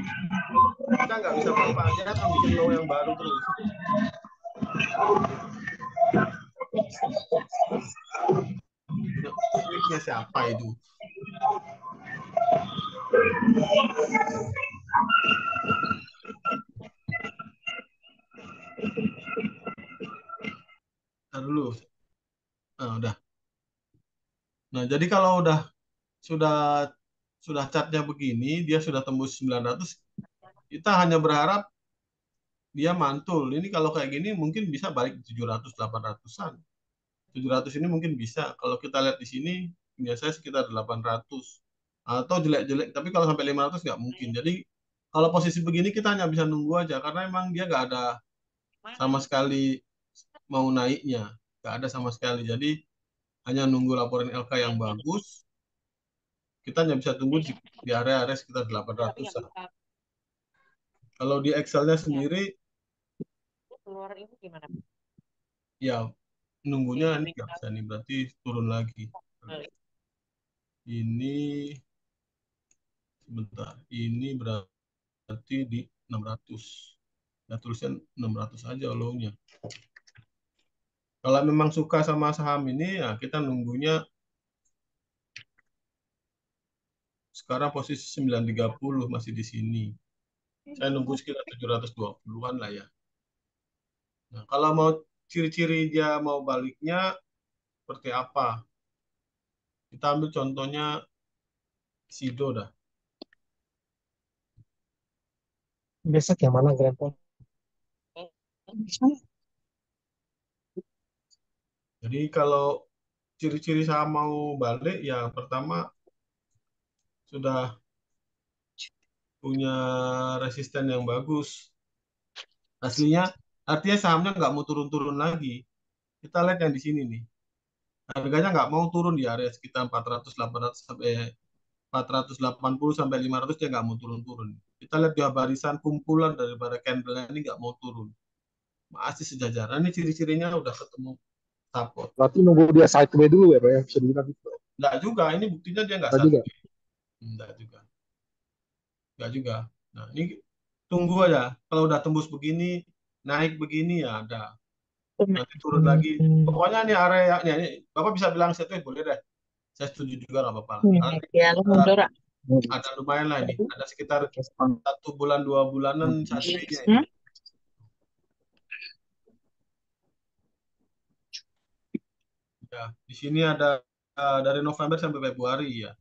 kita nggak bisa apa-apa, dia akan bikin low yang baru terus. Triknya siapa itu? Dulu. Nah, udah. Nah, jadi kalau sudah catnya begini, dia sudah tembus 900, kita hanya berharap dia mantul. Ini kalau kayak gini mungkin bisa balik 700 800-an. 700 ini mungkin bisa. Kalau kita lihat di sini biasanya sekitar 800 atau jelek-jelek, tapi kalau sampai 500 nggak mungkin. Jadi kalau posisi begini kita hanya bisa nunggu aja karena emang dia nggak ada sama sekali mau naiknya, nggak ada sama sekali. Jadi hanya nunggu laporan LK yang bagus. Kita hanya bisa tunggu di area-area sekitar 800-an. Kalau di Excel-nya sendiri keluar ini gimana? Ya, nunggunya ini nggak bisa nih, berarti turun lagi. Ini sebentar, ini berarti di 600. Ya tulisnya 600 aja low-nya. Kalau memang suka sama saham ini, ya kita nunggunya sekarang posisi 930 masih di sini. Saya nunggu sekitar 720-an lah ya. Nah, kalau mau ciri-ciri dia mau baliknya seperti apa? Kita ambil contohnya Sido dah. Besok yang mana Grandpa? Jadi kalau ciri-ciri saham mau balik, ya pertama sudah punya resisten yang bagus. Aslinya, artinya sahamnya nggak mau turun-turun lagi. Kita lihat yang di sini nih. Harganya nggak mau turun di area sekitar 400, 800 sampai 480 sampai 500 dia nggak mau turun-turun. Kita lihat dia barisan kumpulan daripada candle ini nggak mau turun. Masih sejajar. Nah, ini ciri-cirinya udah ketemu support. Berarti nunggu dia sideway dulu ya, Pak ya? Bisa dibilang gitu. Nggak juga, ini buktinya dia nggak Nggak juga. sideway. Nggak juga. Nggak juga. Nah, ini tunggu aja. Kalau udah tembus begini, naik begini ya ada. Nanti turun lagi. Pokoknya ini area, ini Bapak bisa bilang situ boleh deh. Saya setuju juga nggak apa-apa. Nanti Ya, lu mundur. ada lumayan lah ini. Ada sekitar 1 bulan 2 bulanan sideway-nya ini. Ya, di sini ada dari November sampai Februari ya.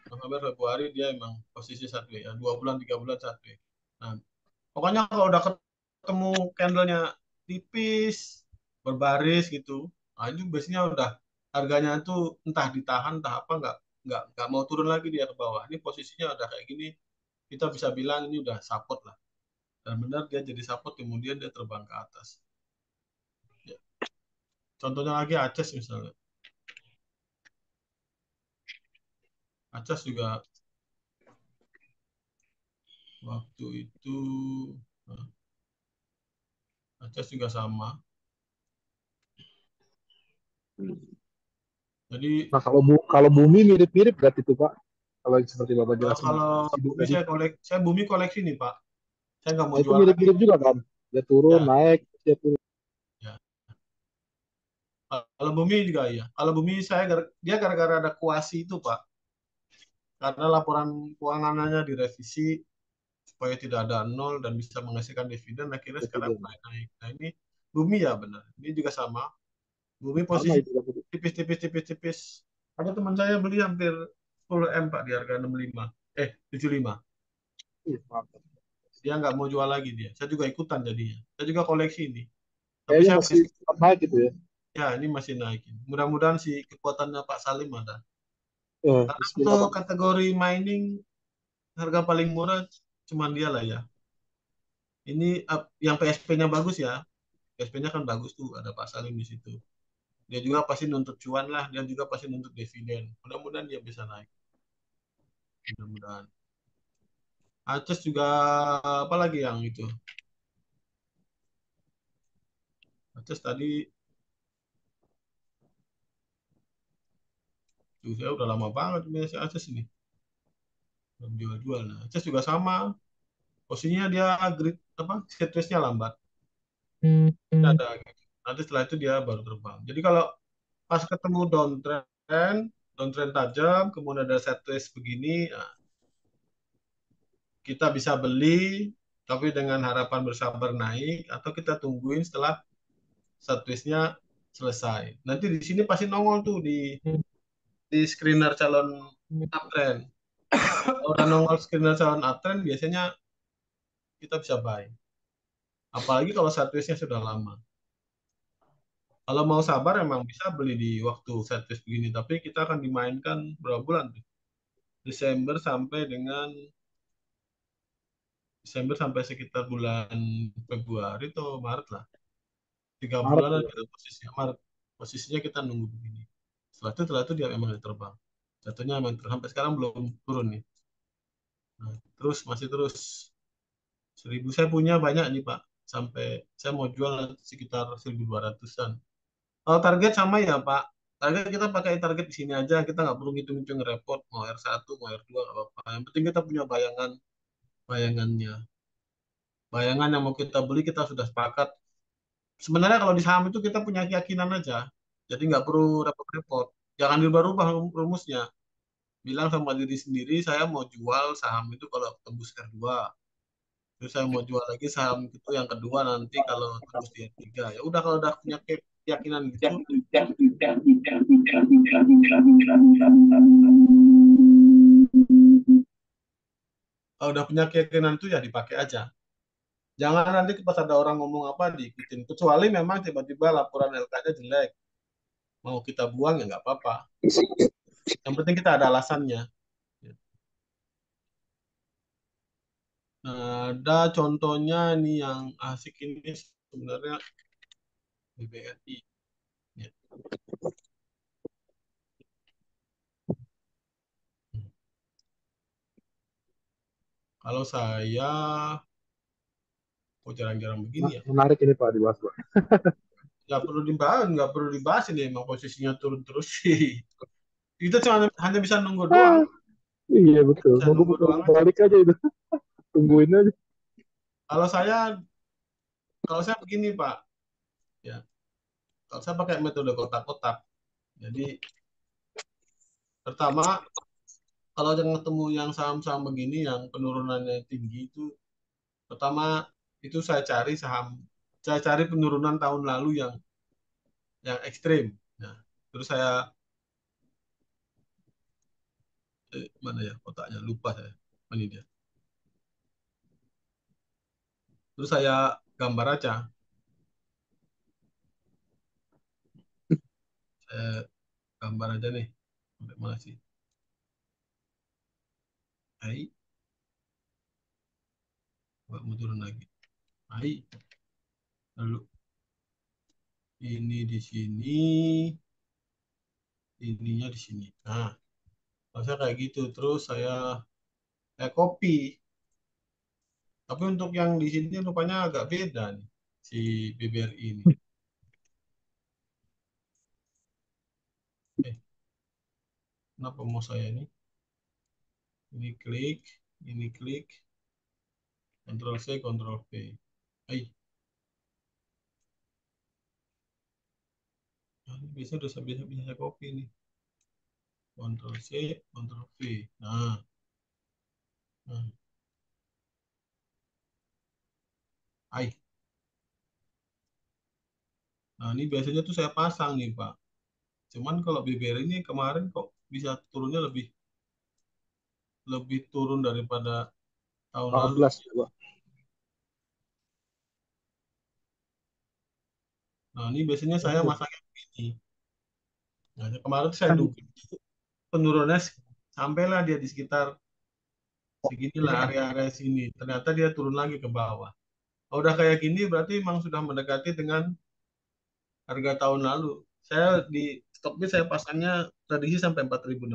November Februari dia emang posisi sideway ya. 2 bulan 3 bulan sideway. Nah, pokoknya kalau udah ketemu candlenya tipis, berbaris gitu, nah itu biasanya udah harganya tuh entah ditahan entah apa nggak mau turun lagi dia ke bawah. Ini posisinya udah kayak gini, kita bisa bilang ini udah support lah. Dan benar dia jadi support kemudian dia terbang ke atas. Ya. Contohnya lagi Aces misalnya. Aces juga waktu itu nah, Aces juga sama. Jadi Nah, kalau bumi mirip-mirip berarti itu, Pak. Kalau seperti Bapak jelasin kalau Sido bumi tadi. saya bumi koleksi nih Pak. Saya nggak mau Nah, itu jual lagi. mirip-mirip juga kan? Dia turun, Ya, naik, dia turun. ya. Kalau bumi juga ya. Kalau bumi dia gara-gara ada kuasi itu Pak. Karena laporan keuangannya direvisi supaya tidak ada nol dan bisa menghasilkan dividen. Akhirnya sekarang mulai naik. Nah ini bumi ya benar. Ini juga sama. Bumi Sama posisi itu. tipis. Ada teman saya beli hampir 10 M Pak di harga 65. 75. Ih, mantap. Dia nggak mau jual lagi dia. Saya juga ikutan jadinya. Saya juga koleksi ini. Tapi Kayaknya saya masih tetap naik gitu ya. ya ini masih naikin. Mudah-mudahan si kekuatannya Pak Salim ada. Karena Bismillah, untuk Pak. kategori mining harga paling murah cuman dia lah ya. Ini yang PSP-nya bagus ya. PSP-nya kan bagus tuh, ada Pak Salim di situ. Dia juga pasti nuntut cuan lah, dia juga pasti nuntut dividen. Mudah-mudahan dia bisa naik. Mudah-mudahan. Aces juga apa lagi yang itu? Aces tadi tuh saya udah lama banget punya si Aces ini. Belum jual-jual. Nah, Aces juga sama. Posisinya dia grid apa? Sideways-nya lambat. Ada gitu. Nanti setelah itu dia baru terbang. Jadi kalau pas ketemu downtrend tajam, kemudian ada sideways begini, nah, kita bisa beli, tapi dengan harapan bersabar naik, atau kita tungguin setelah sideways-nya selesai. Nanti di sini pasti nongol tuh di screener calon uptrend. Kalau udah nongol screener calon uptrend, biasanya kita bisa buy. Apalagi kalau sideways-nya sudah lama. Kalau mau sabar emang bisa beli di waktu sideways begini, tapi kita akan dimainkan berapa bulan tuh? Desember sampai sekitar bulan Februari atau Maret lah. 3 bulanan Maret. kita posisinya Maret. Posisinya kita nunggu begini. Setelah itu dia memang terbang. Jatuhnya memang sampai sekarang belum turun nih. Nah, masih terus. 1000 saya punya banyak nih Pak. sampai saya mau jual nanti sekitar 1.200-an. Kalau target sama ya Pak. Target kita pakai target di sini aja, kita nggak perlu ngitung-ngitung repot mau R1, mau R2 nggak apa-apa. Yang penting kita punya bayangannya. Bayangan yang mau kita beli kita sudah sepakat. Sebenarnya kalau di saham itu kita punya keyakinan aja. Jadi nggak perlu repot-repot. Jangan dirubah-rubah rumusnya. Bilang sama diri sendiri, saya mau jual saham itu kalau tembus R2. Terus saya mau jual lagi saham itu yang kedua nanti kalau tembus di R3. Ya udah kalau udah punya keyakinan gitu, kalau udah punya keyakinan itu ya dipakai aja. Jangan nanti pas ada orang ngomong apa diikutin. Kecuali memang tiba-tiba laporan LK-nya jelek. Mau kita buang ya nggak apa-apa. Yang penting kita ada alasannya. Nah, ada contohnya nih yang asik ini sebenarnya BBRI. Ya. Kalau saya, kok jarang-jarang begini ya? Menarik ini Pak dibahas Pak. Nggak perlu dibahas ini, emang posisinya turun terus sih. Kita cuma hanya bisa nunggu doang. Iya betul. Bisa Mau nunggu putar doang aja. balik aja itu. Tungguin aja. Kalau saya begini Pak, ya. Kalau saya pakai metode kotak-kotak. Jadi pertama, kalau yang ketemu yang saham-saham begini yang penurunannya tinggi itu, pertama itu saya cari penurunan tahun lalu yang ekstrim. Nah, terus saya mana ya kotaknya lupa saya. Ini dia. Terus saya gambar aja. Saya gambar aja nih. Sampai mana sih? Hai. Nggak mau turun lagi. Hai. Lalu ini di sini, ininya di sini. Nah, kalau saya kayak gitu, terus saya copy. Tapi untuk yang di sini rupanya agak beda nih, si BBRI ini. Kenapa mau saya ini? Ini klik, Ctrl C, Ctrl V. Hai. Nah, ini biasanya udah bisa saya copy nih. Ctrl C, Ctrl V. Nah. Hai. Nah, ini biasanya tuh saya pasang nih, Pak. Cuman kalau BBR ini kemarin kok bisa turunnya lebih turun daripada tahun lalu. 14 Pak. Nah, ini biasanya saya masangnya begini. Nah, kemarin saya duga penurunannya sampailah dia di sekitar seginilah area-area sini. Ternyata dia turun lagi ke bawah. Kalau udah kayak gini berarti memang sudah mendekati dengan harga tahun lalu. Saya di Stockbit saya pasangnya prediksi sampai 4.600.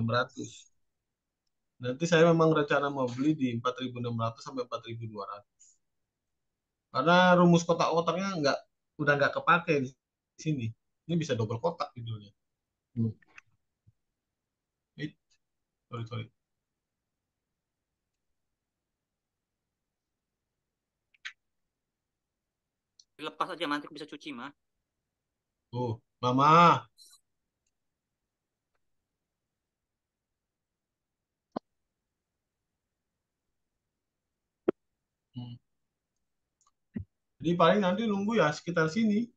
Nanti saya memang rencana mau beli di 4.600 sampai 4.200. Karena rumus kotak-kotaknya udah nggak kepake di sini. Ini bisa double kotak judulnya. Sorry. Dilepas aja nanti bisa cuci mah. Tuh, Mama. Jadi paling nanti nunggu ya sekitar sini.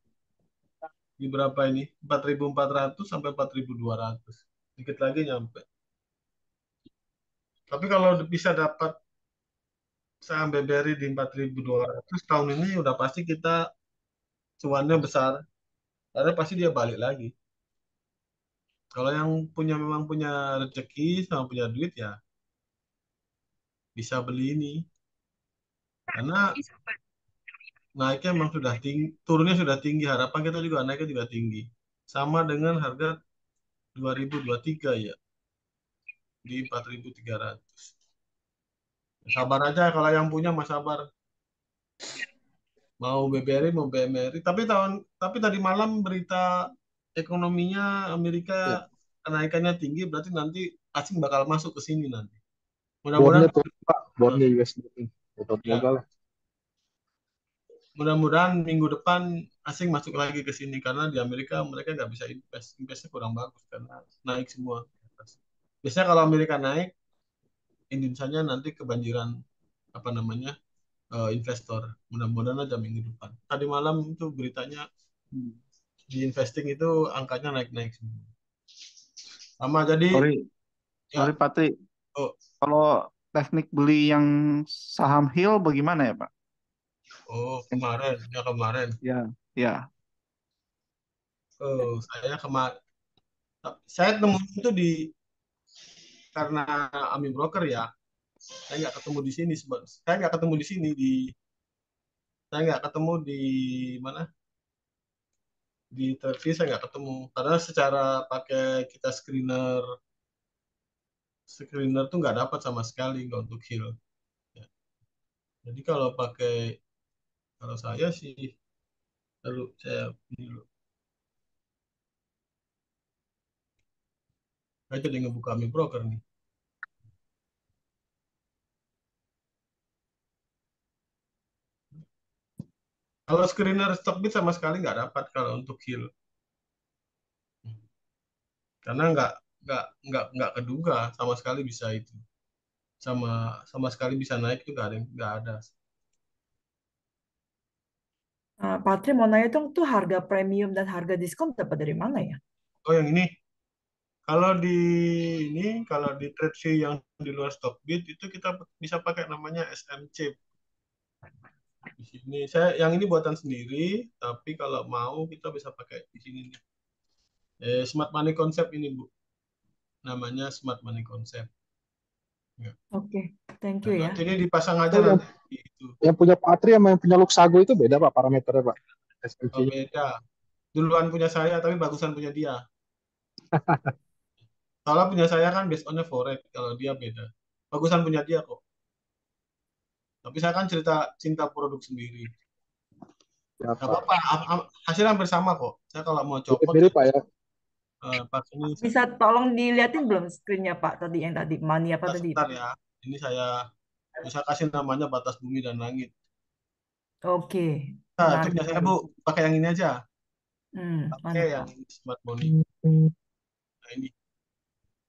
Di berapa ini? 4.400 sampai 4.200. Dikit lagi nyampe. Tapi kalau bisa dapat saham BBRI di 4.200 tahun ini udah pasti kita cuannya besar. Karena pasti dia balik lagi. Kalau yang memang punya rezeki sama punya duit ya bisa beli ini. Karena naiknya memang sudah tinggi, turunnya sudah tinggi. Harapan kita juga naiknya juga tinggi. Sama dengan harga 2023 ya, di 4.300. Sabar aja kalau yang punya mas sabar. mau BBRI mau BMRI. Tapi tadi malam berita ekonominya Ya. Amerika kenaikannya tinggi, berarti nanti asing bakal masuk ke sini nanti. Bondnya Mudah-mudahan tuh Pak, bondnya US dollar. ya, Semoga lah. mudah-mudahan minggu depan asing masuk lagi ke sini karena di Amerika mereka nggak bisa investnya kurang bagus karena naik semua. Biasanya kalau Amerika naik, Indonesia nanti kebanjiran apa namanya investor. Mudah-mudahan aja minggu depan. Tadi malam itu beritanya di investing itu angkanya naik-naik semua. Sama jadi Sorry, ya. sorry Pak Tri. Oh, Kalau teknik beli yang saham Hill bagaimana ya Pak? kemarin Ya, ya. Saya nemu itu karena Ami Broker ya. Saya nggak ketemu di sini saya nggak ketemu di sini saya nggak ketemu di mana di televisi, saya nggak ketemu karena secara pakai kita screener tuh nggak dapat sama sekali nggak untuk Hill ya. Jadi kalau saya sih lalu saya ini dulu saya jadi ngebuka Ami Broker nih. Kalau screener Stockbit sama sekali nggak dapat kalau untuk Hill karena nggak keduga sama sekali bisa itu sama sama sekali bisa naik itu nggak ada. Pak Tri mau nanya dong, tuh harga premium dan harga diskon dapat dari mana ya? Oh yang ini kalau di trade view yang di luar Stockbit itu kita bisa pakai namanya SMC. Di sini yang ini buatan sendiri, tapi kalau mau kita bisa pakai di sini nih. Smart Money Concept ini Bu, namanya Smart Money Concept. Ya. Oke, thank you ya. Nanti ini dipasang aja yang, nanti itu. Yang punya Patri sama yang punya Luxago itu beda Pak parameternya Pak? Oh, beda. Duluan punya saya, tapi bagusan punya dia. Soalnya punya saya kan based on forex, kalau dia beda. Bagusan punya dia kok. Tapi saya kan cinta produk sendiri. Ya, Gak apa-apa, hasilnya hampir sama kok. Saya kalau mau copot, mirip Pak ya. ini Bisa tolong dilihatin belum screennya Pak tadi yang tadi money apa tadi? sebentar ya. Ini saya bisa kasih namanya batas bumi dan langit. Oke. Nah, itu biasanya Bu pakai yang ini aja. Pakai yang Mantap. Smart Money. Nah ini.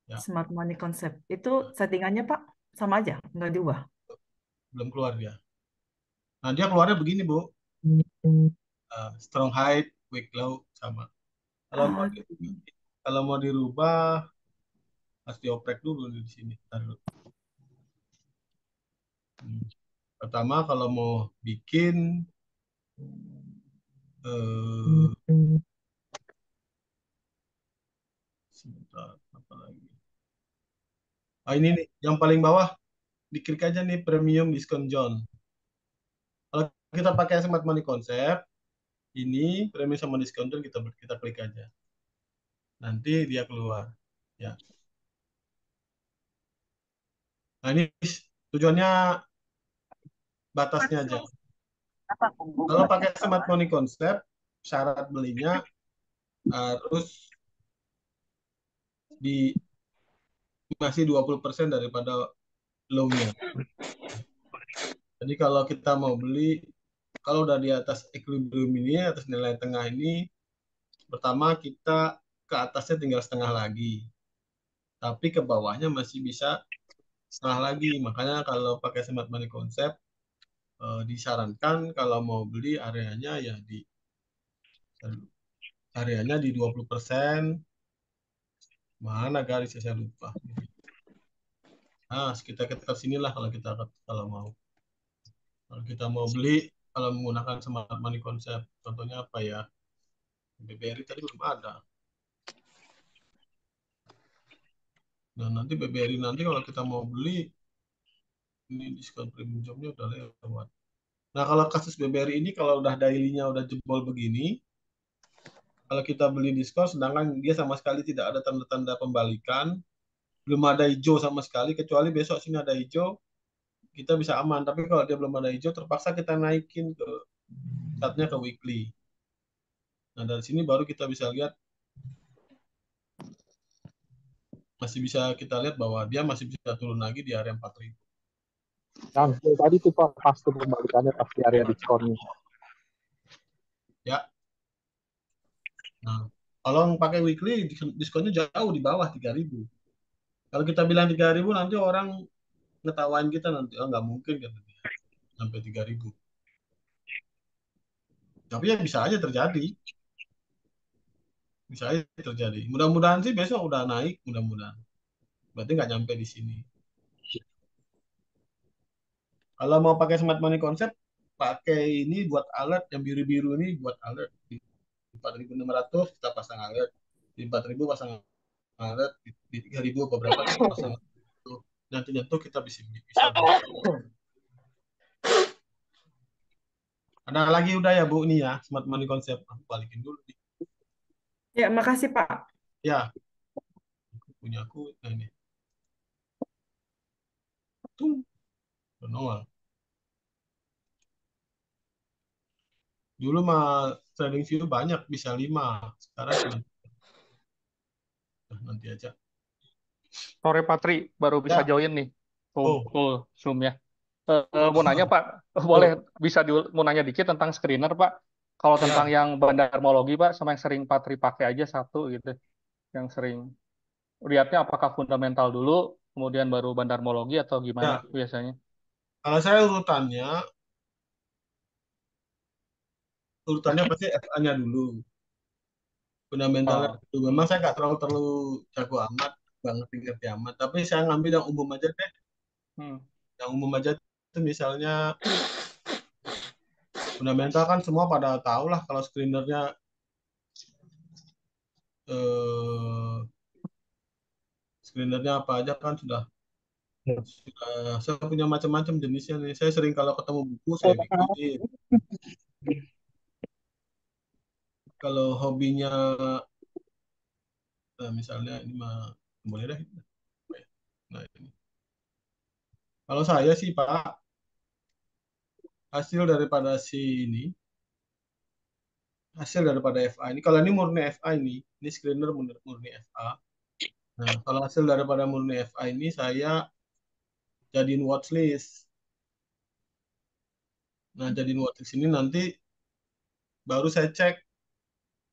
Ya. Smart Money Concept. Itu settingannya Pak sama aja, nggak diubah? Belum keluar dia. Nah dia keluarnya begini Bu. Strong high, weak low sama. Kalau mau dirubah harus dioprek dulu di sini. Pertama kalau mau bikin sebentar apa lagi? Ini nih yang paling bawah diklik aja nih premium discount zone. Kalau kita pakai Smart Money Concept, ini premium sama discount zone kita klik aja. Nanti dia keluar. Ya. Nah ini tujuannya batasnya aja. Kalau pakai Smart Money Concept, syarat belinya harus masih 20% daripada low-nya. Jadi kalau kita mau beli, kalau udah di atas equilibrium ini, atas nilai tengah ini, pertama kita ke atasnya tinggal setengah lagi. Tapi ke bawahnya masih bisa setengah lagi. Makanya kalau pakai Smart Money Concept, disarankan kalau mau beli areanya ya di 20%. Mana garisnya saya lupa. Nah, sekitar sinilah kalau mau. Kalau kita mau beli, kalau menggunakan Smart Money Concept, contohnya apa ya? BBRI tadi belum ada. Nah, nanti BBRI kalau kita mau beli, ini diskon premium jobnya udah lewat. Nah, kalau kasus BBRI ini, kalau udah daily-nya udah jebol begini, kalau kita beli diskon, sedangkan dia sama sekali tidak ada tanda-tanda pembalikan, belum ada hijau sama sekali, kecuali besok sini ada hijau, kita bisa aman. Tapi kalau dia belum ada hijau, terpaksa kita naikin ke chartnya ke weekly. Nah, dari sini baru kita bisa lihat, masih bisa kita lihat bahwa dia masih bisa turun lagi di area 4.000. Yang tadi tuh Pak, pas tuh pembalikannya pas di area diskonnya. Ya. Nah, kalau pakai weekly diskonnya jauh di bawah 3.000. Kalau kita bilang 3.000 nanti orang ngetawain kita nanti, oh nggak mungkin kan sampai 3.000. Tapi ya bisa aja terjadi. Bisa aja terjadi. Mudah-mudahan sih besok udah naik, mudah-mudahan. Berarti nggak nyampe di sini. Kalau mau pakai smart money concept, pakai ini buat alert, yang biru-biru ini buat alert. Di 4.600 kita pasang alert. Di 4.000 pasang alert. Di 3.000 beberapa kita pasang alert. Nanti nyentuh kita bisa Ada lagi udah ya Bu ini ya, smart money concept. Aku balikin dulu. Ya, makasih Pak. Ya, punya aku. Nah ini. Tuh, nol. Dulu mah trading view banyak, bisa 5. Sekarang cuma nanti aja. Sore Patri, baru bisa Ya. join nih. Oh. Zoom ya. Mau nanya Pak, boleh bisa mau nanya dikit tentang screener Pak. Kalau tentang yang bandarmologi Pak, sama yang sering Patri pakai aja satu gitu. Yang sering lihatnya apakah fundamental dulu, kemudian baru bandarmologi atau gimana biasanya? Kalau saya urutannya pasti FA-nya dulu. Fundamentalnya dulu. Memang saya nggak terlalu jago amat, nggak ngerti amat. Tapi saya ngambil yang umum aja deh. Yang umum aja itu misalnya fundamental kan semua pada tahu lah kalau screenernya apa aja kan sudah saya punya macam-macam jenisnya nih. Saya sering kalau ketemu buku saya bikin. Kalau hobinya misalnya ini mah boleh deh. Nah ini. Kalau saya sih Pak, hasil daripada FA ini, kalau ini murni FA ini screener murni FA. Nah, kalau hasil daripada murni FA ini saya jadiin watchlist. Nah, jadiin watchlist ini nanti baru saya cek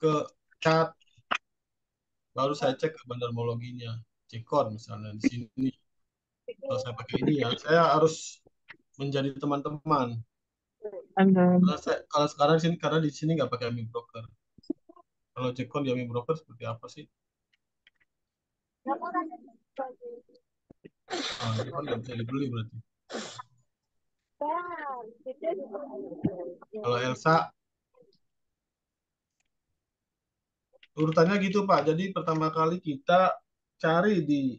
ke chart, baru saya cek ke bandarmologinya, cekor misalnya di sini. Kalau saya pakai ini ya, saya harus menjadi teman-teman. Kalau sekarang sini karena di sini nggak pakai AMI broker. Kalau cekor di AMI broker seperti apa sih? Itu kan nggak bisa dibeli berarti. Kalau Elsa urutannya gitu Pak. Jadi pertama kali kita cari di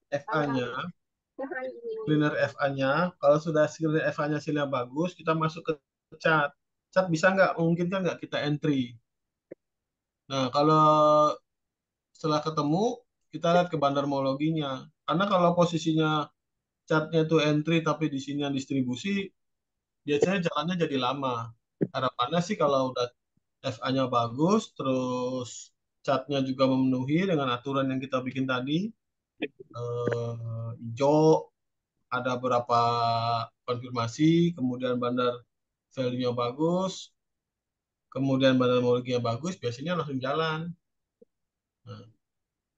FA-nya, screener FA-nya. Kalau sudah screener FA-nya hasilnya bagus, kita masuk ke chart. Chart bisa nggak, mungkin kan nggak kita entry. Nah, kalau setelah ketemu, kita lihat ke bandarmologinya. Karena kalau posisinya chartnya itu entry tapi di sini yang distribusi, biasanya jalannya jadi lama. Harapannya sih kalau udah FA-nya bagus, terus chartnya juga memenuhi dengan aturan yang kita bikin tadi, hijau, ada beberapa konfirmasi, kemudian bandar value-nya bagus, kemudian bandarmologinya bagus, biasanya langsung jalan. Nah,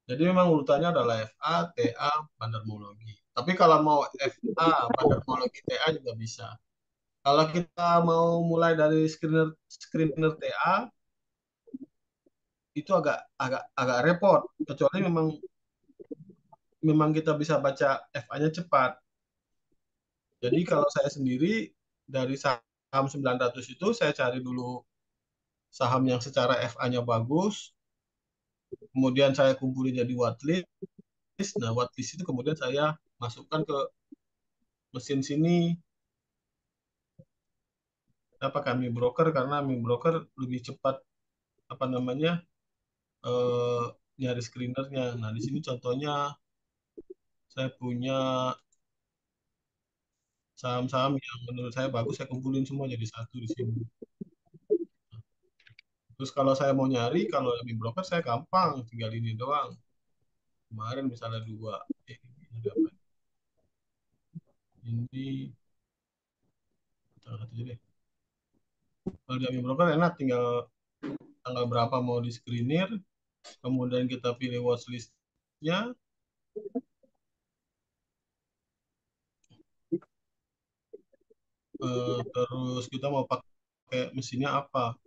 jadi memang urutannya adalah FA, TA, bandarmologi. Tapi kalau mau FA, bandarmologi, TA juga bisa. Kalau kita mau mulai dari screener TA, itu agak repot, kecuali memang kita bisa baca FA-nya cepat. Jadi kalau saya sendiri dari saham 900 itu saya cari dulu saham yang secara FA-nya bagus, kemudian saya kumpulin jadi watchlist. Nah, watchlist itu kemudian saya masukkan ke mesin sini. Apa kami broker, karena kami broker lebih cepat nyari screenernya. Nah, di sini contohnya saya punya saham-saham yang menurut saya bagus, saya kumpulin semua jadi satu di sini. Terus kalau saya mau nyari, kalau di broker saya gampang, tinggal ini doang. Kemarin misalnya dua, ini apa? Ini salah satu aja deh. Kalau di broker enak, tinggal tanggal berapa mau di screener, kemudian kita pilih watchlist-nya, terus kita mau pakai mesinnya apa,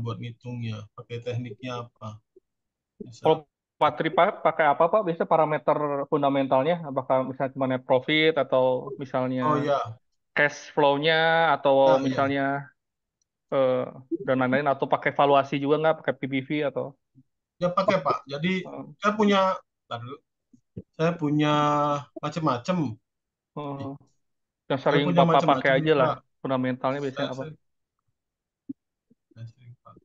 buat ngitungnya, pakai tekniknya apa. Kalau Patri pakai apa Pak? Biasanya parameter fundamentalnya, apakah misalnya cuma net profit atau misalnya Oh ya, cash flow-nya atau iya. misalnya dan lain-lain, atau pakai valuasi juga nggak, pakai PBV atau? Ya pakai Pak. Jadi saya punya macam-macam. Yang Saya sering punya Bapak pakai macam-macam aja lah, Pak. fundamentalnya biasanya apa? Saya sering, Pak.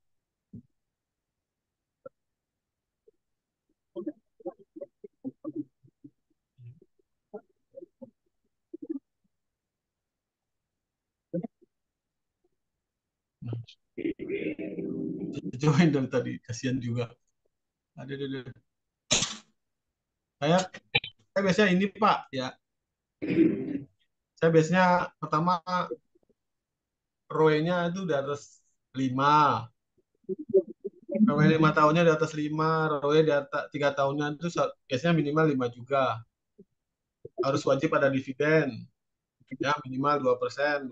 Join dari tadi, kasihan juga. Ada. Saya biasanya ini Pak, ya. Saya biasanya pertama ROE-nya itu di atas 5. ROE 5 tahunnya di atas 5, ROE di atas 3 tahunnya itu biasanya minimal 5 juga. Harus wajib ada dividen. Ya, minimal 2%.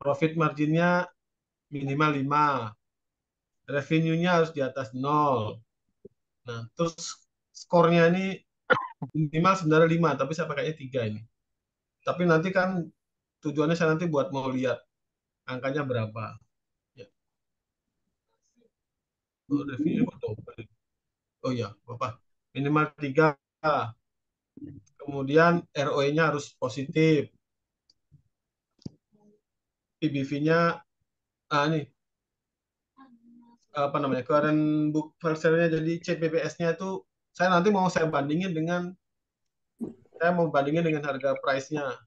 Profit marginnya minimal 5. Revenue-nya harus di atas 0. Nah, terus skornya ini minimal sebenarnya 5, tapi saya pakainya 3 ini. Tapi nanti kan tujuannya saya nanti buat mau lihat angkanya berapa. Ya. Oh, revenue kok double. Oh ya, Bapak. Minimal 3. Kemudian ROE-nya harus positif. PBV-nya, nih, apa namanya, current book value-nya, jadi CPBS-nya itu saya nanti mau bandingin dengan harga price-nya.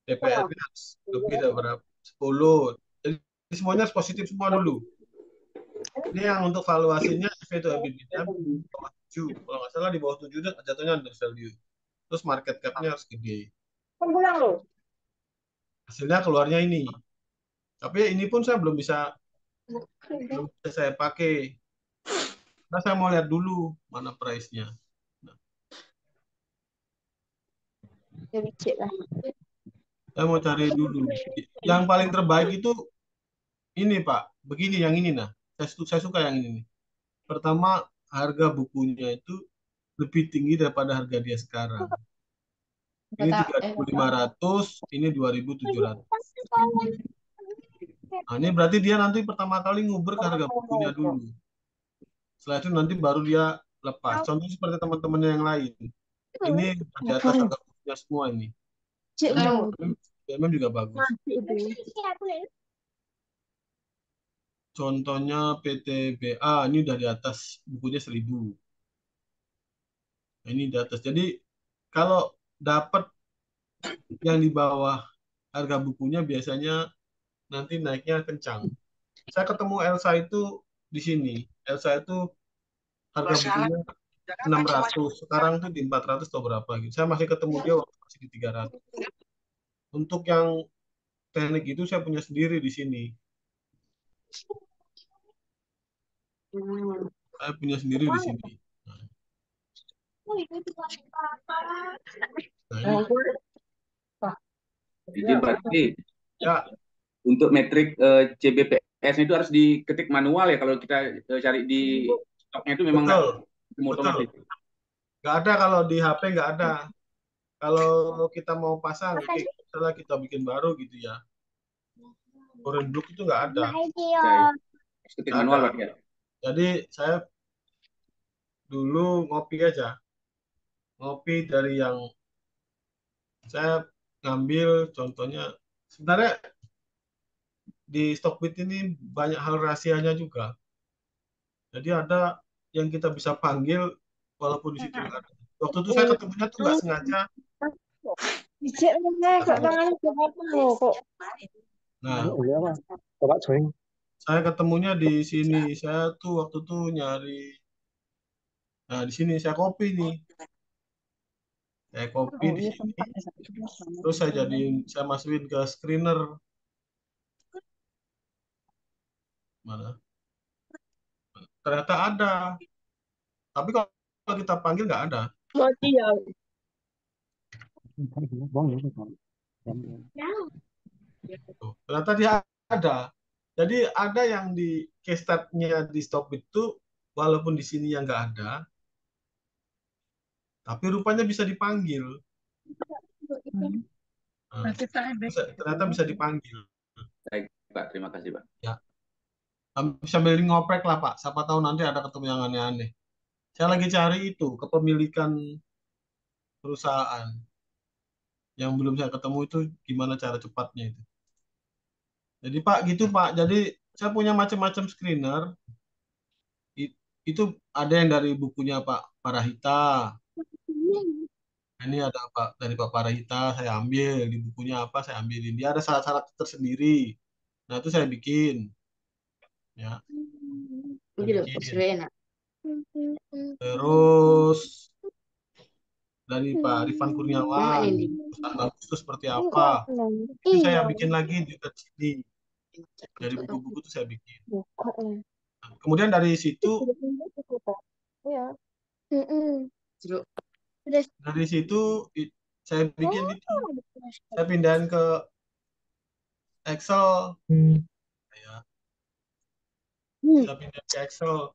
DPR-nya lebih dari berapa? 10. Jadi semuanya harus positif semua dulu. Ini yang untuk valuasinya EV to EBITDA 7. Kalau nggak salah di bawah 7 dan jatuhnya under value. Terus market cap-nya harus gede. Hasilnya keluarnya ini. Tapi ini pun saya belum bisa saya pakai. Karena saya mau lihat dulu mana price-nya. Saya mau cari dulu. Yang paling terbaik itu ini Pak. Begini yang ini nah. Saya suka yang ini nih. Pertama, harga bukunya itu lebih tinggi daripada harga dia sekarang. Ini 3.500, ini 2.700. Nah, ini berarti dia nanti pertama kali nguber ke harga bukunya dulu. Setelah itu nanti baru dia lepas. Contoh seperti teman-temannya yang lain. Ini di atas harga bukunya semua ini. BMM juga bagus. Contohnya PTBA, ini udah di atas bukunya 1.000. Nah, ini di atas. Jadi kalau dapat yang di bawah harga bukunya biasanya nanti naiknya kencang. Saya ketemu Elsa itu di sini. Elsa itu harga bukunya 600, sekarang tuh di 400 atau berapa gitu. Saya masih ketemu dia waktu masih di 300. Untuk yang teknik itu saya punya sendiri di sini. Saya punya sendiri di sini. Nah, Jadi berarti ya, untuk metrik CBPS itu harus diketik manual ya, kalau kita cari di stoknya itu memang nggak otomatis. Nggak ada kalau di HP, nggak ada. Kalau kita mau pasang, misalnya kita bikin baru gitu ya. Current book itu nggak ada. Ketik manual Pak, ya. Jadi saya dulu ngopi aja. Ngopi dari yang saya ngambil contohnya. Sebenarnya di Stockbit ini banyak hal rahasianya juga. Jadi ada yang kita bisa panggil walaupun di situ nggak ada. Waktu itu saya ketemunya tuh nggak sengaja Dicek mana kok tangannya apa lo kok. Nah, Iya, Mas. Coba join. saya ketemunya di sini. Saya tuh waktu tuh nyari. Nah, di sini saya copy nih. Saya copy Oh, di iya sini. sempat. Terus saya masukin ke screener. Mana? Ternyata ada. Tapi kalau kita panggil nggak ada. Mati ya. Tuh, ternyata dia ada. Jadi ada yang di case stat-nya di stop itu, walaupun di sini yang nggak ada, tapi rupanya bisa dipanggil. Nah, ternyata bisa dipanggil. Baik, Pak. Terima kasih, Pak. Ya, sambil ngoprek lah Pak. Siapa tahu nanti ada ketemu yang aneh-aneh. Saya lagi cari itu kepemilikan perusahaan. Yang belum saya ketemu itu gimana cara cepatnya itu. Jadi Pak, gitu Pak. Jadi saya punya macam-macam screener. Itu ada yang dari bukunya Pak Parahita. Ini ada Pak dari Pak Parahita, saya ambil di bukunya apa saya ambilin. Dia ada syarat-syarat tersendiri. Nah itu saya bikin, ya. Saya Gitu, bikin. enak. Terus dari Pak Rifan Mama Kurniawan, ini. perusahaan bagus itu seperti Enggak, apa? Itu iya. saya bikin lagi di sini. Dari buku-buku itu saya bikin. Kemudian dari situ, Iya. Terus dari situ saya bikin itu, saya pindahin ke Excel. Ya. Saya pindah ke Excel.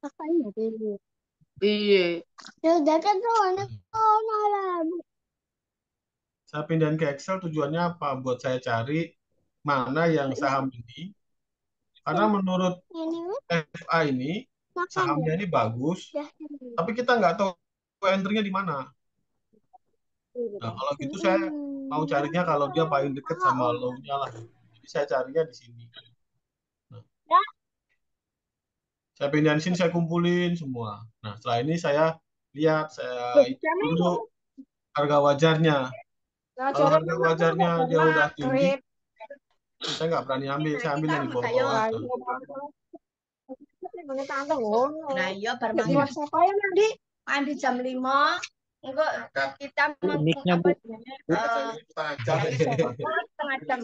Apanya dulu? Iya. Ya udah kan tuh anak malam. Saya pindahin ke Excel tujuannya apa? Buat saya cari mana yang saham ini. Karena menurut FA ini, sahamnya ini bagus, tapi kita nggak tahu entry-nya di mana. Nah, kalau gitu saya mau carinya kalau dia paling dekat sama low-nya lah. Jadi saya carinya di sini. Nah, saya pindahin sini, saya kumpulin semua. Nah, setelah ini saya lihat, saya hitung dulu harga wajarnya. Kalau harga wajarnya dia udah tinggi, saya nggak berani ambil. Saya ambil yang di bawah-bawah aja. Nah, iya bareng siapa ya nanti mandi jam 5. Enggak kita Uniknya Bu. setengah jam.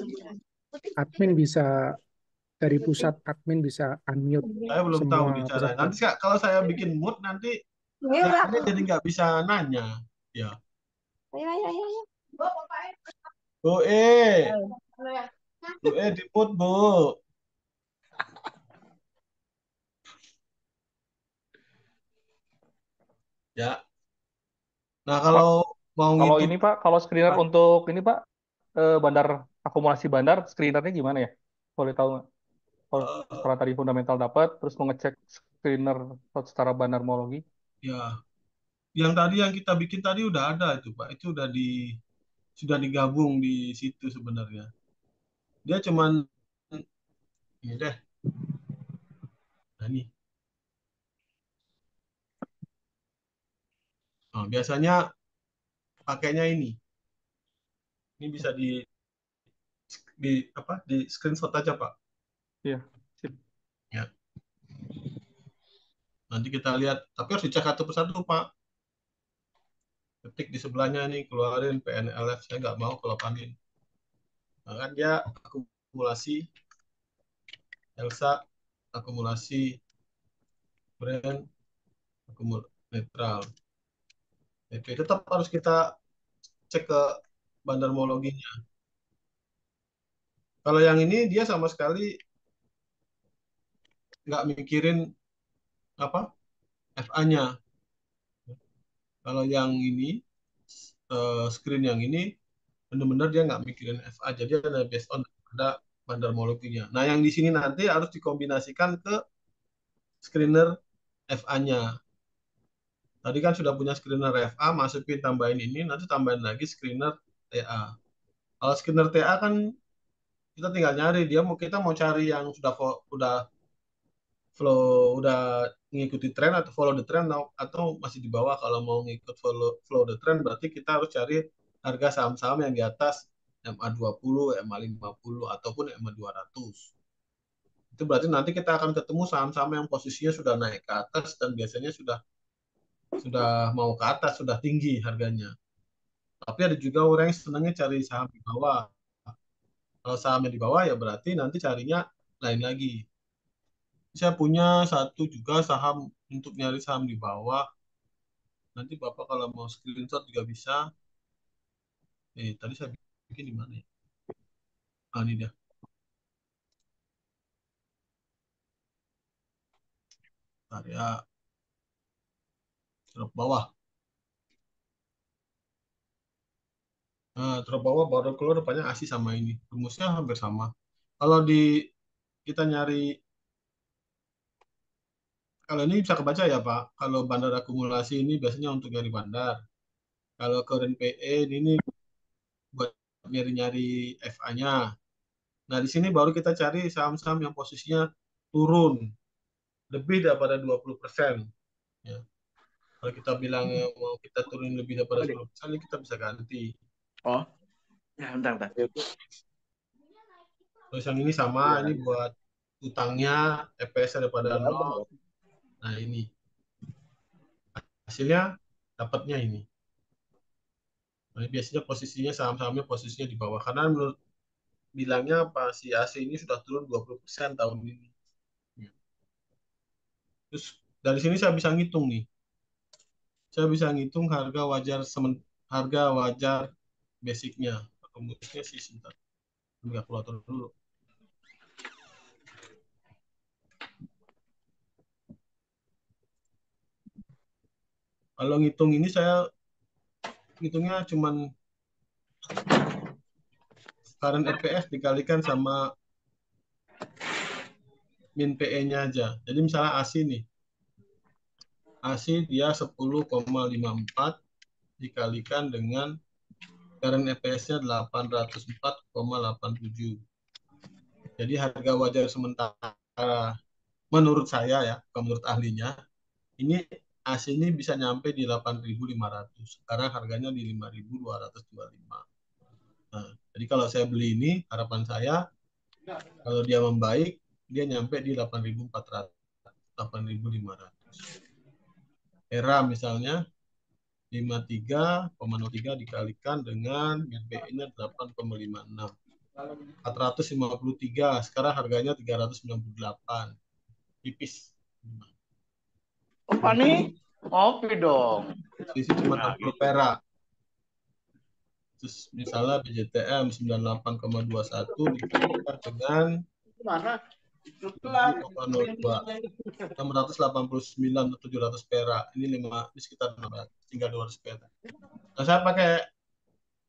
Admin bisa dari pusat admin bisa unmute Saya belum tahu semua bicara. peserta. Nanti kalau saya bikin mood nanti Iya, yang ada jadi nggak bisa nanya. Ya. ayo. Bu Bu di mood Bu. Ya. Nah kalau mau Kalau ngitung ini Pak, kalau screener untuk ini Pak, bandar akumulasi bandar, screenernya gimana ya? Boleh tahu nggak? Kalau sekarang tadi fundamental dapat, terus mau ngecek screener secara bandarmologi. ya, yang tadi yang kita bikin tadi udah ada itu Pak. Itu sudah digabung di situ sebenarnya. Dia cuman ini deh. Nah, ini. Nah, biasanya pakainya ini. Ini bisa di screenshot aja Pak. Iya. Sip. Ya. Nanti kita lihat, tapi harus dicek satu persatu Pak. Ketik di sebelahnya nih, keluarin PNLF. Saya nggak mau kalau panin. Nah, kan dia akumulasi, Elsa akumulasi, brand netral. BP tetap harus kita cek ke bandarmologinya. Kalau yang ini dia sama sekali nggak mikirin apa FA-nya. Kalau yang ini screen yang ini benar-benar dia nggak mikirin FA, jadi ada based on ada bandarmologinya. Nah yang di sini nanti harus dikombinasikan ke screener FA-nya. Tadi kan sudah punya screener FA, masukin tambahin ini, nanti tambahin lagi screener TA. Kalau screener TA kan kita tinggal nyari kita mau cari yang sudah flow udah mengikuti tren atau follow the trend atau masih di bawah. Kalau mau ngikut follow the trend berarti kita harus cari harga saham-saham yang di atas MA20, MA50, ataupun MA200. Itu berarti nanti kita akan ketemu saham-saham yang posisinya sudah naik ke atas dan biasanya sudah mau ke atas, sudah tinggi harganya. Tapi ada juga orang yang senangnya cari saham di bawah. Kalau saham yang di bawah ya berarti nanti carinya lain lagi. Saya punya satu juga saham untuk nyari saham di bawah. Nanti Bapak kalau mau screenshot juga bisa. Tadi saya bikin di mana ya? Ini dia. Area drop bawah. Drop bawah baru keluar depannya ASI sama ini. Rumusnya hampir sama. Kalau kita nyari, kalau ini bisa kebaca ya Pak. Kalau bandar akumulasi ini biasanya untuk nyari bandar. Kalau current PE ini buat nyari-nyari FA-nya. Nah, di sini baru kita cari saham-saham yang posisinya turun lebih daripada 20%. Ya. Kalau kita bilang mau kita turun lebih daripada 10%, kita bisa ganti. Oh, ya bentar. Terus yang ini sama, ini buat utangnya EPS daripada 0. Nah, ini. Hasilnya dapatnya ini. Nah, biasanya posisinya saham-sahamnya posisinya di bawah. Karena menurut bilangnya si AC ini sudah turun 20% tahun ini. Terus dari sini saya bisa ngitung nih. Saya bisa ngitung harga wajar basicnya. Rumusnya sih sebentar. Ambil kalkulator dulu. Kalau ngitung ini saya ngitungnya cuman current EPS dikalikan sama min PE-nya aja. Jadi misalnya ASI nih. ASI dia 10,54 dikalikan dengan current EPS-nya 804,87. Jadi harga wajar sementara menurut saya ya, bukan menurut ahlinya, ini ASI ini bisa nyampe di 8.500. Sekarang harganya di 5.225. Nah, jadi kalau saya beli ini, harapan saya kalau dia membaik, dia nyampe di 8.400, 8.500. ERA misalnya 53,03 dikalikan dengan MBI-nya 8,56. 453, sekarang harganya 398. Tipis. Pak nih, ngopi dong. Sisi cuma 60 perak. Terus misalnya BJTM 98,21 dikalikan dengan Mana? 7,02. 689 atau 700 perak. Ini sekitar 600, tinggal 200 perak. Nah, saya pakai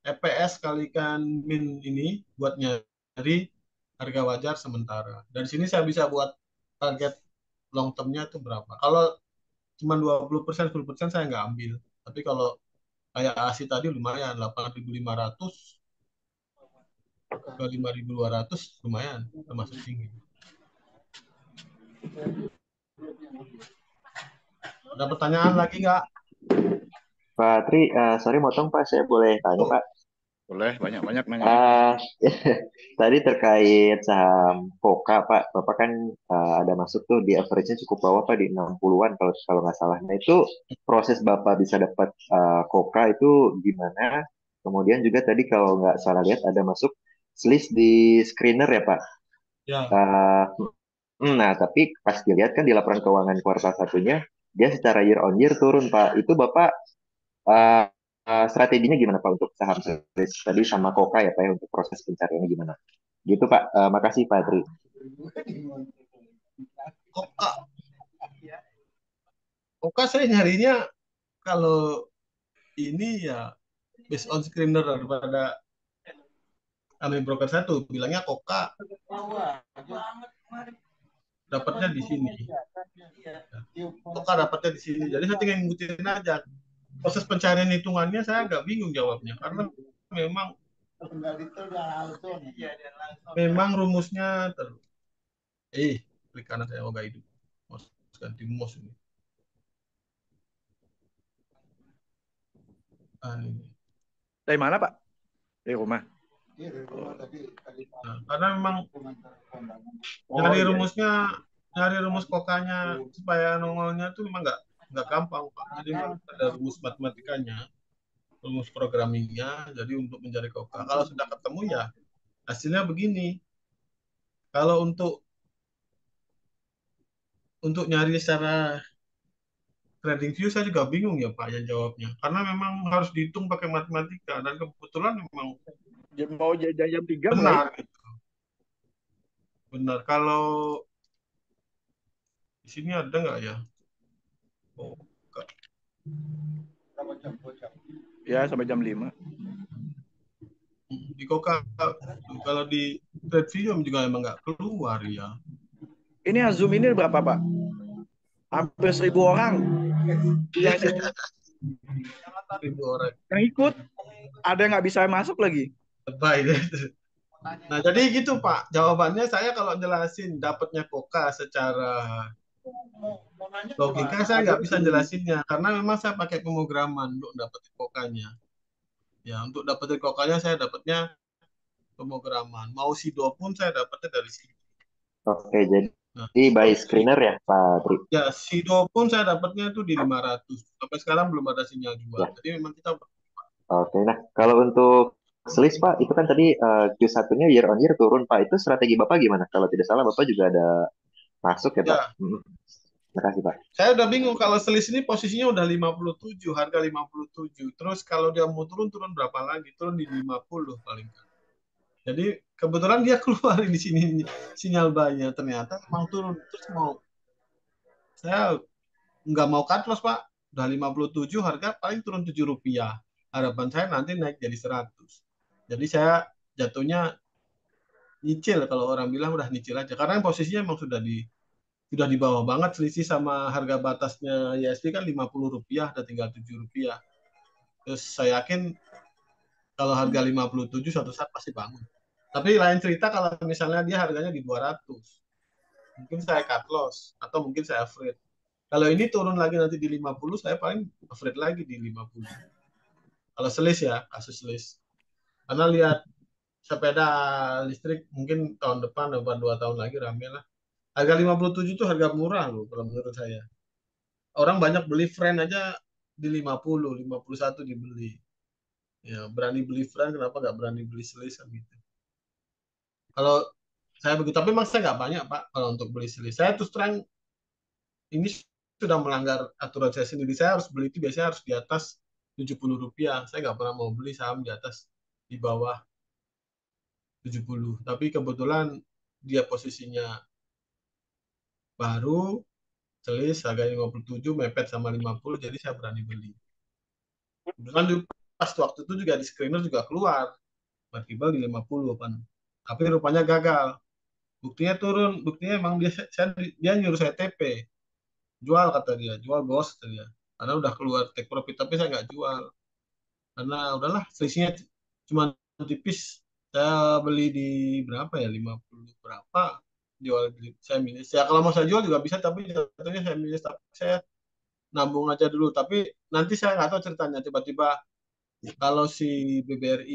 EPS kalikan min ini buat nyari harga wajar sementara. Dari sini saya bisa buat target long term-nya itu berapa. Kalau cuma 20%, 10% saya nggak ambil. Tapi kalau kayak ASI tadi lumayan, 8.500 ke 5.200 lumayan, termasuk tinggi. Ada pertanyaan lagi nggak? Pak Tri, sorry motong Pak, saya boleh tanya Pak? Boleh, banyak-banyak nanya. Tadi terkait saham Koka Pak, Bapak kan ada masuk tuh di average-nya cukup bawah Pak, di 60-an kalau nggak salah. Nah itu proses Bapak bisa dapat Koka itu gimana? Kemudian juga tadi kalau nggak salah lihat ada masuk list di screener ya Pak? Ya. Nah, tapi pas dilihat kan di laporan keuangan kuartal satunya, dia secara year on year turun, Pak. Itu Bapak strateginya gimana, Pak, untuk saham tadi sama Koka ya, Pak, ya, untuk proses pencariannya gimana? Gitu, Pak. Makasih, Pak Tri. Koka saya nyarinya kalau ini ya based on screener daripada broker satu bilangnya Koka dapatnya di sini. Koka dapatnya di sini. Jadi saya tinggal ngikutin aja. Proses pencarian hitungannya saya agak bingung jawabnya karena memang rumusnya klik kanan saya mau hidup. Ganti mouse ini. Ini. Dari mana, Pak? Dari rumah. Nah, karena memang Oh, nyari iya. rumus kokanya supaya nongolnya tuh memang nggak gampang, Pak. Jadi memang ada rumus matematikanya, rumus programmingnya. Jadi untuk mencari koka, kalau sudah ketemu ya hasilnya begini. Kalau untuk nyari secara trading view saya juga bingung ya Pak yang jawabnya. Karena memang harus dihitung pakai matematika dan kebetulan memang Mau jam 3 mulai. benar gitu. Benar. Kalau di sini ada nggak ya? Oh, enggak. Ya, sampai jam 5. Di Koka kalau di Trade juga emang nggak keluar ya. Ini Zoom ini berapa, Pak? Hampir 1.000 orang. Yang 1.000 orang. Yang ikut. Ada yang nggak bisa masuk lagi. Baik. Nah, jadi gitu Pak. Jawabannya saya kalau jelasin dapatnya Koka secara logika saya nggak bisa jelasinnya karena memang saya pakai pemrograman untuk dapetin kokanya. Ya, untuk dapetin kokanya saya dapatnya pemrograman. Mau Sido pun saya dapatnya dari sini. Oke, jadi by screener ya, Pak Tri? Ya, Sido pun saya dapatnya itu di 500. Sampai sekarang belum ada sinyal jual. Ya. Jadi memang kita Oke, nah kalau untuk Slice Pak, itu kan tadi Q1-nya year on year turun Pak. Itu strategi Bapak gimana? Kalau tidak salah Bapak juga ada masuk ya Pak? Ya. Terima kasih Pak. Saya udah bingung kalau Selis ini posisinya udah 57, harga 57. Terus kalau dia mau turun berapa lagi? Turun di 50 paling. Jadi kebetulan dia keluar di sini sinyal buy-nya ternyata memang turun. Terus saya nggak mau cut loss Pak. Udah 57 harga paling turun Rp7. Harapan saya nanti naik jadi 100. Jadi saya jatuhnya nyicil, kalau orang bilang udah nyicil aja. Karena posisinya memang sudah di bawah banget, selisih sama harga batasnya ISP kan Rp50, udah tinggal Rp7. Terus saya yakin kalau harga 57 suatu saat pasti bangun. Tapi lain cerita kalau misalnya dia harganya di 200. Mungkin saya cut loss atau mungkin saya afraid. Kalau ini turun lagi nanti di 50, saya paling afraid lagi di 50. Kalau selis ya, kasus selis. Karena lihat sepeda listrik mungkin tahun depan, 2 tahun lagi rame lah. Harga 57 itu harga murah loh kalau menurut saya. Orang banyak beli friend aja di 50, 51 dibeli. Ya, berani beli friend, kenapa nggak berani beli selis kan gitu. Kalau saya begitu, tapi memang saya nggak banyak Pak kalau untuk beli selis. Saya terus terang ini sudah melanggar aturan saya sendiri. Saya harus beli itu biasanya harus di atas Rp70. Saya nggak pernah mau beli saham di atas, di bawah 70. Tapi kebetulan dia posisinya baru, selis harganya 57, mepet sama 50, jadi saya berani beli. Kebetulan pas waktu itu juga di screener juga keluar, tiba-tiba di 50 kan. Tapi rupanya gagal. Buktinya turun, buktinya emang dia nyuruh saya TP. Jual kata dia, jual bos kata dia. Karena udah keluar take profit, tapi saya nggak jual. Karena udahlah, selisihnya cuma tipis. Saya beli di berapa ya, 50 berapa. Jual, saya minus. Ya kalau mau saya jual juga bisa, tapi jatuhnya saya minus. Tapi saya nabung aja dulu. Tapi nanti saya nggak tahu ceritanya. Tiba-tiba kalau si BBR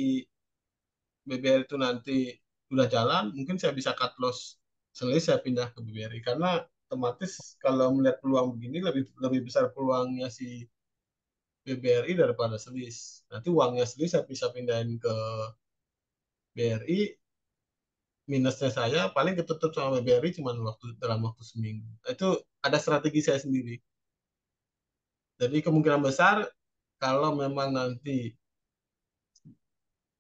itu nanti udah jalan, mungkin saya bisa cut loss selis, saya pindah ke BBRI. Karena otomatis kalau melihat peluang begini lebih lebih besar peluangnya si BBRI daripada selis. Nanti uangnya selis saya bisa pindahin ke BRI, minusnya saya paling ketutup sama BBRI cuma dalam waktu seminggu. Itu ada strategi saya sendiri. Jadi kemungkinan besar kalau memang nanti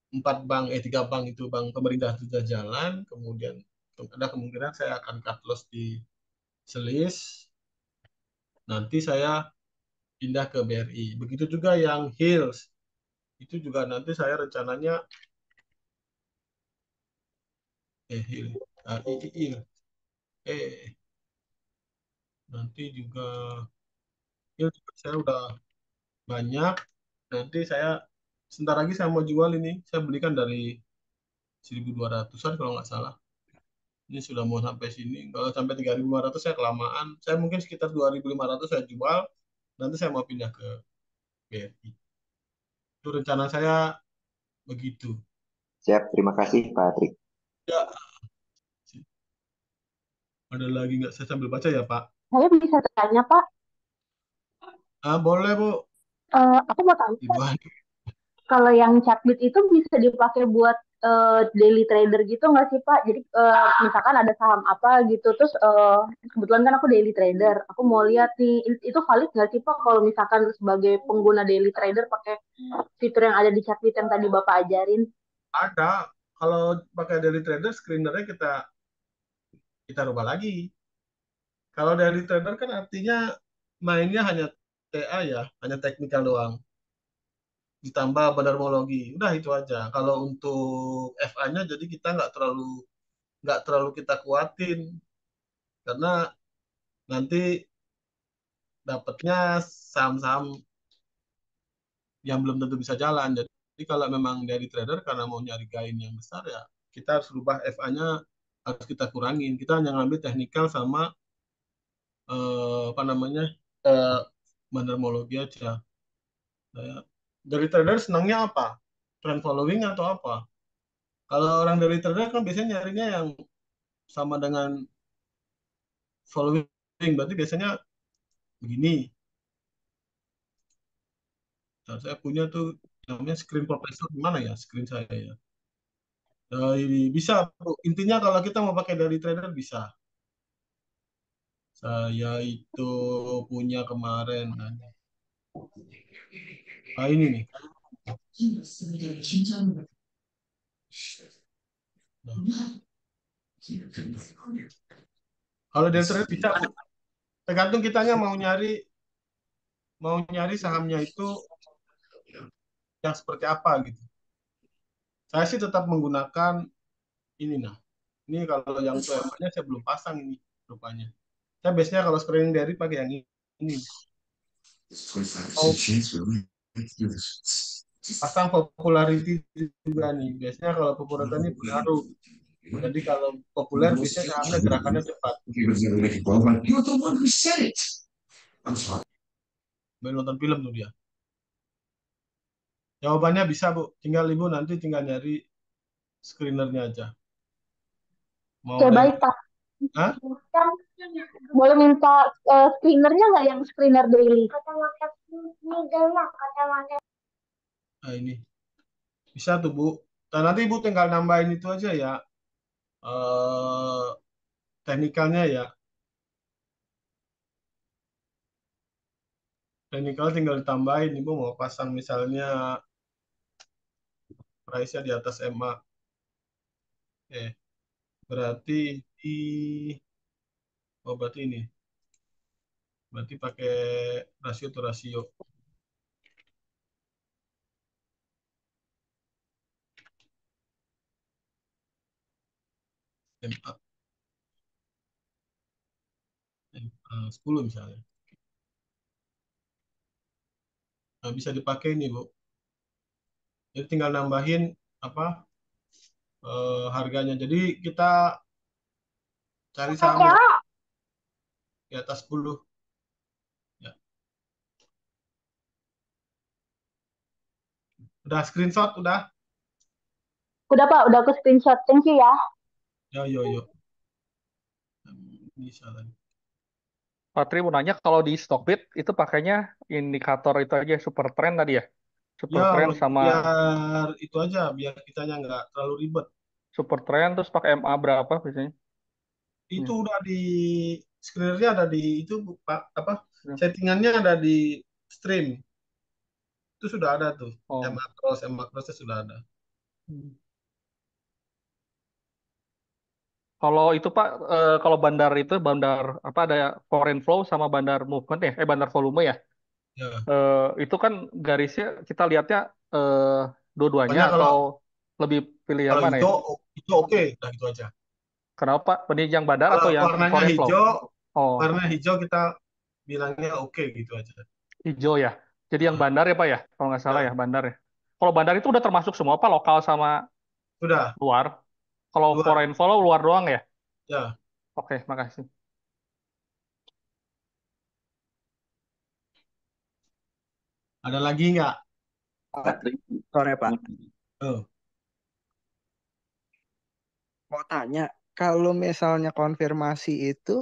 3 bank itu bank pemerintah sudah jalan, kemudian ada kemungkinan saya akan cut loss di selis, nanti saya pindah ke BRI. Begitu juga yang Hills, itu juga nanti saya rencananya nanti juga Hills saya udah banyak. Nanti saya sebentar lagi saya mau jual ini, saya belikan dari 1.200-an kalau nggak salah. Ini sudah mau sampai sini. Kalau sampai 3.500 saya kelamaan. Saya mungkin sekitar 2.500 saya jual. Nanti saya mau pindah ke BRI. Itu rencana saya Begitu. Siap, terima kasih Pak Atrik. Ya, ada lagi nggak? Saya sambil baca ya, Pak. Saya bisa tanya, Pak. Boleh, Bu. Aku mau tanya, Ibu Pak. Kalau yang Chatbit itu bisa dipakai buat daily trader gitu nggak sih, Pak? Jadi misalkan ada saham apa gitu, terus kebetulan kan aku daily trader. Aku mau lihat nih, itu valid nggak sih, Pak? Kalau misalkan sebagai pengguna daily trader pakai fitur yang ada di Chatbit yang tadi Bapak ajarin. Ada. Kalau pakai daily trader, screenernya kita rubah lagi. Kalau daily trader kan artinya mainnya hanya TA ya, hanya teknikal doang. Ditambah bandarmologi. Udah itu aja. Kalau untuk FA-nya jadi kita nggak terlalu kita kuatin karena nanti dapatnya saham-saham yang belum tentu bisa jalan. Jadi kalau memang dari trader karena mau nyari gain yang besar ya kita harus rubah FA-nya, harus kita kurangin. Kita hanya ngambil teknikal sama apa namanya bandarmologi aja. Nah, dari trader senangnya apa? Trend following atau apa? Kalau orang dari trader kan biasanya nyarinya yang sama dengan following, berarti biasanya begini. Nah, saya punya tuh namanya screen professor, mana ya screen saya ya? Bisa, Bu. Intinya kalau kita mau pakai dari trader bisa. Saya itu punya kemarin. Ini nih. Nah. Kalau dari trader bisa, Bu. Tergantung kitanya mau nyari sahamnya itu yang seperti apa gitu. Saya sih tetap menggunakan ini nah. Ini kalau yang untuk EMA-nya saya belum pasang ini rupanya. Saya biasanya kalau screening dari pakai yang ini. Oh, pasang popularity juga nih. Biasanya kalau popularity ini pengaruh. Jadi kalau populer biasanya sahamnya gerakannya cepat. Main nonton film tuh dia. Jawabannya bisa, Bu. Tinggal Ibu nanti tinggal nyari screenernya aja. Mau Oke, baik, Pak. Hah? Boleh minta screenernya nggak yang screener daily? Nah, ini. Bisa tuh, Bu. Dan nanti Ibu tinggal nambahin itu aja ya. Teknikalnya ya. Teknikal tinggal ditambahin. Ibu mau pasang misalnya price-nya di atas MA. Berarti berarti ini. Berarti pakai rasio to rasio. MA. 10 misalnya. Nah, bisa dipakai ini, Bu. Jadi tinggal nambahin apa harganya. Jadi kita cari saham yang di atas 10. Ya. Udah screenshot, udah? Udah, Pak. Udah aku screenshot. Thank you ya. Yo. Bisa lagi. Patri mau nanya kalau di Stockbit itu pakainya indikator itu aja super trend tadi ya? Super trend sama biar itu aja, biar kitanya nggak terlalu ribet. super trend terus pakai MA berapa biasanya? Itu udah di screenernya ada di itu Pak, apa? Settingannya ada di stream. Itu sudah ada tuh. Macrosnya sudah ada. Kalau itu Pak, kalau bandar itu bandar apa ada foreign flow sama bandar movement ya? Bandar volume ya? Ya. Itu kan garisnya kita lihatnya dua-duanya Pokoknya atau lebih pilih yang mana ya? Itu oke, nah itu aja. Kenapa? Mending yang bandar Kalau atau yang warnanya foreign flow? hijau, warna hijau kita bilangnya oke gitu aja. Hijau ya. Jadi yang bandar ya Pak ya? Kalau nggak salah ya bandar ya. Kalau bandar itu udah termasuk semua Pak, lokal sama luar. Kalau foreign flow luar doang ya? Ya. Oke, makasih. Ada lagi nggak? Sore Pak. Oh, Mau tanya, kalau misalnya konfirmasi itu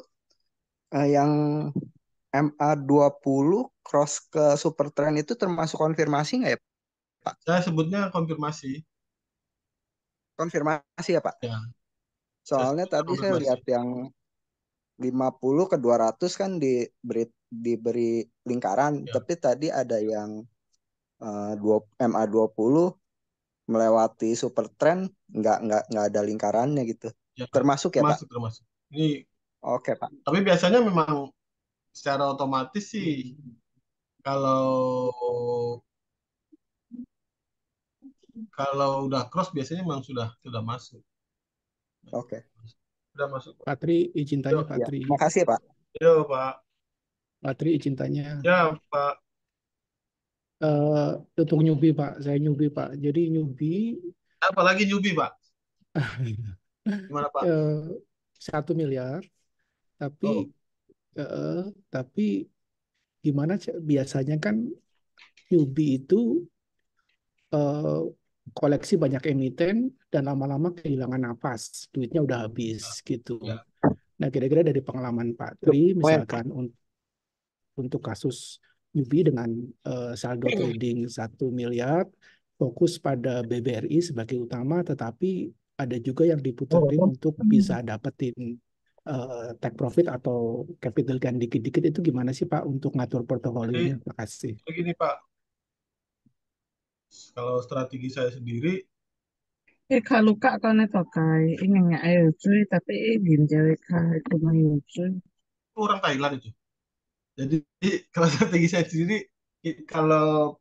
yang MA20 cross ke super trend itu termasuk konfirmasi nggak ya Pak? saya sebutnya konfirmasi. Konfirmasi ya Pak? Ya, saya Soalnya sebutnya tadi saya konfirmasi. lihat yang 50 ke 200 kan diberi lingkaran, Ya, tapi tadi ada yang MA20 melewati super trend nggak ada lingkarannya gitu. ya, Termasuk ya Pak? termasuk. Ini, Oke Pak. tapi biasanya memang secara otomatis sih kalau kalau udah cross biasanya memang sudah masuk. Oke. Sudah masuk. Pak. Patri, izin tanya Yo, Ya, Patri. makasih ya Pak. yo Pak. Patri, izin tanya. Ya Pak. Untuk newbie Pak, saya newbie Pak. Jadi newbie Apalagi newbie Pak. Gimana Pak? 1 miliar, tapi Oh, tapi gimana biasanya kan newbie itu eh, koleksi banyak emiten dan lama-lama kehilangan napas, duitnya udah habis gitu. ya. Nah, kira-kira dari pengalaman Pak Tri, misalkan untuk kasus newbie dengan saldo trading 1 miliar, fokus pada BBRI sebagai utama, tetapi ada juga yang diputerin untuk bisa dapetin take profit atau capital gain dikit-dikit, itu gimana sih Pak untuk ngatur Jadi portofolionya? Terima kasih. begini Pak, kalau strategi saya sendiri Kaluka kone tokai, ingin ayo cuy, tapi ginjal cuma cuy. orang Thailand itu. Jadi kalau strategi saya sendiri kalau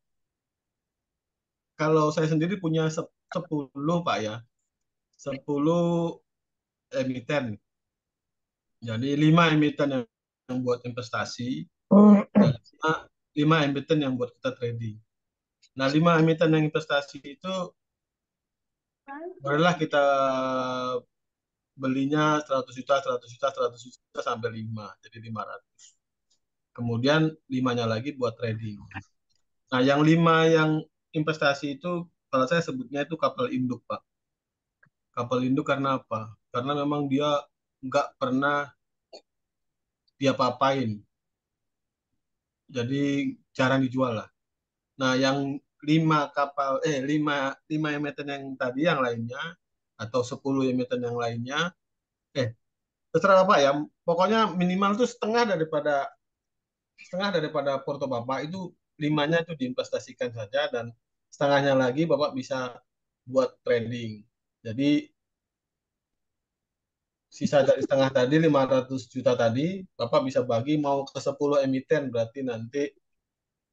kalau saya sendiri punya 10 Pak ya, 10 emiten. Jadi 5 emiten yang buat investasi dan 5 emiten yang buat kita trading. Nah, 5 emiten yang investasi itu bolehlah kita belinya 100 juta, 100 juta, 100 juta sampai 5, jadi 500. Kemudian 5-nya lagi buat trading. Nah, yang 5 yang investasi itu kalau saya sebutnya itu kapal induk, Pak. Kapal induk karena apa? Karena memang dia nggak pernah dia papain. Jadi jarang dijual lah. Nah, yang 5 emiten yang tadi yang lainnya atau 10 emiten yang lainnya, terserah Bapak ya. Pokoknya minimal itu setengah daripada porto Bapak itu 5-nya itu diinvestasikan saja dan setengahnya lagi Bapak bisa buat trading. Jadi sisa dari setengah tadi 500 juta tadi Bapak bisa bagi mau ke 10 emiten berarti nanti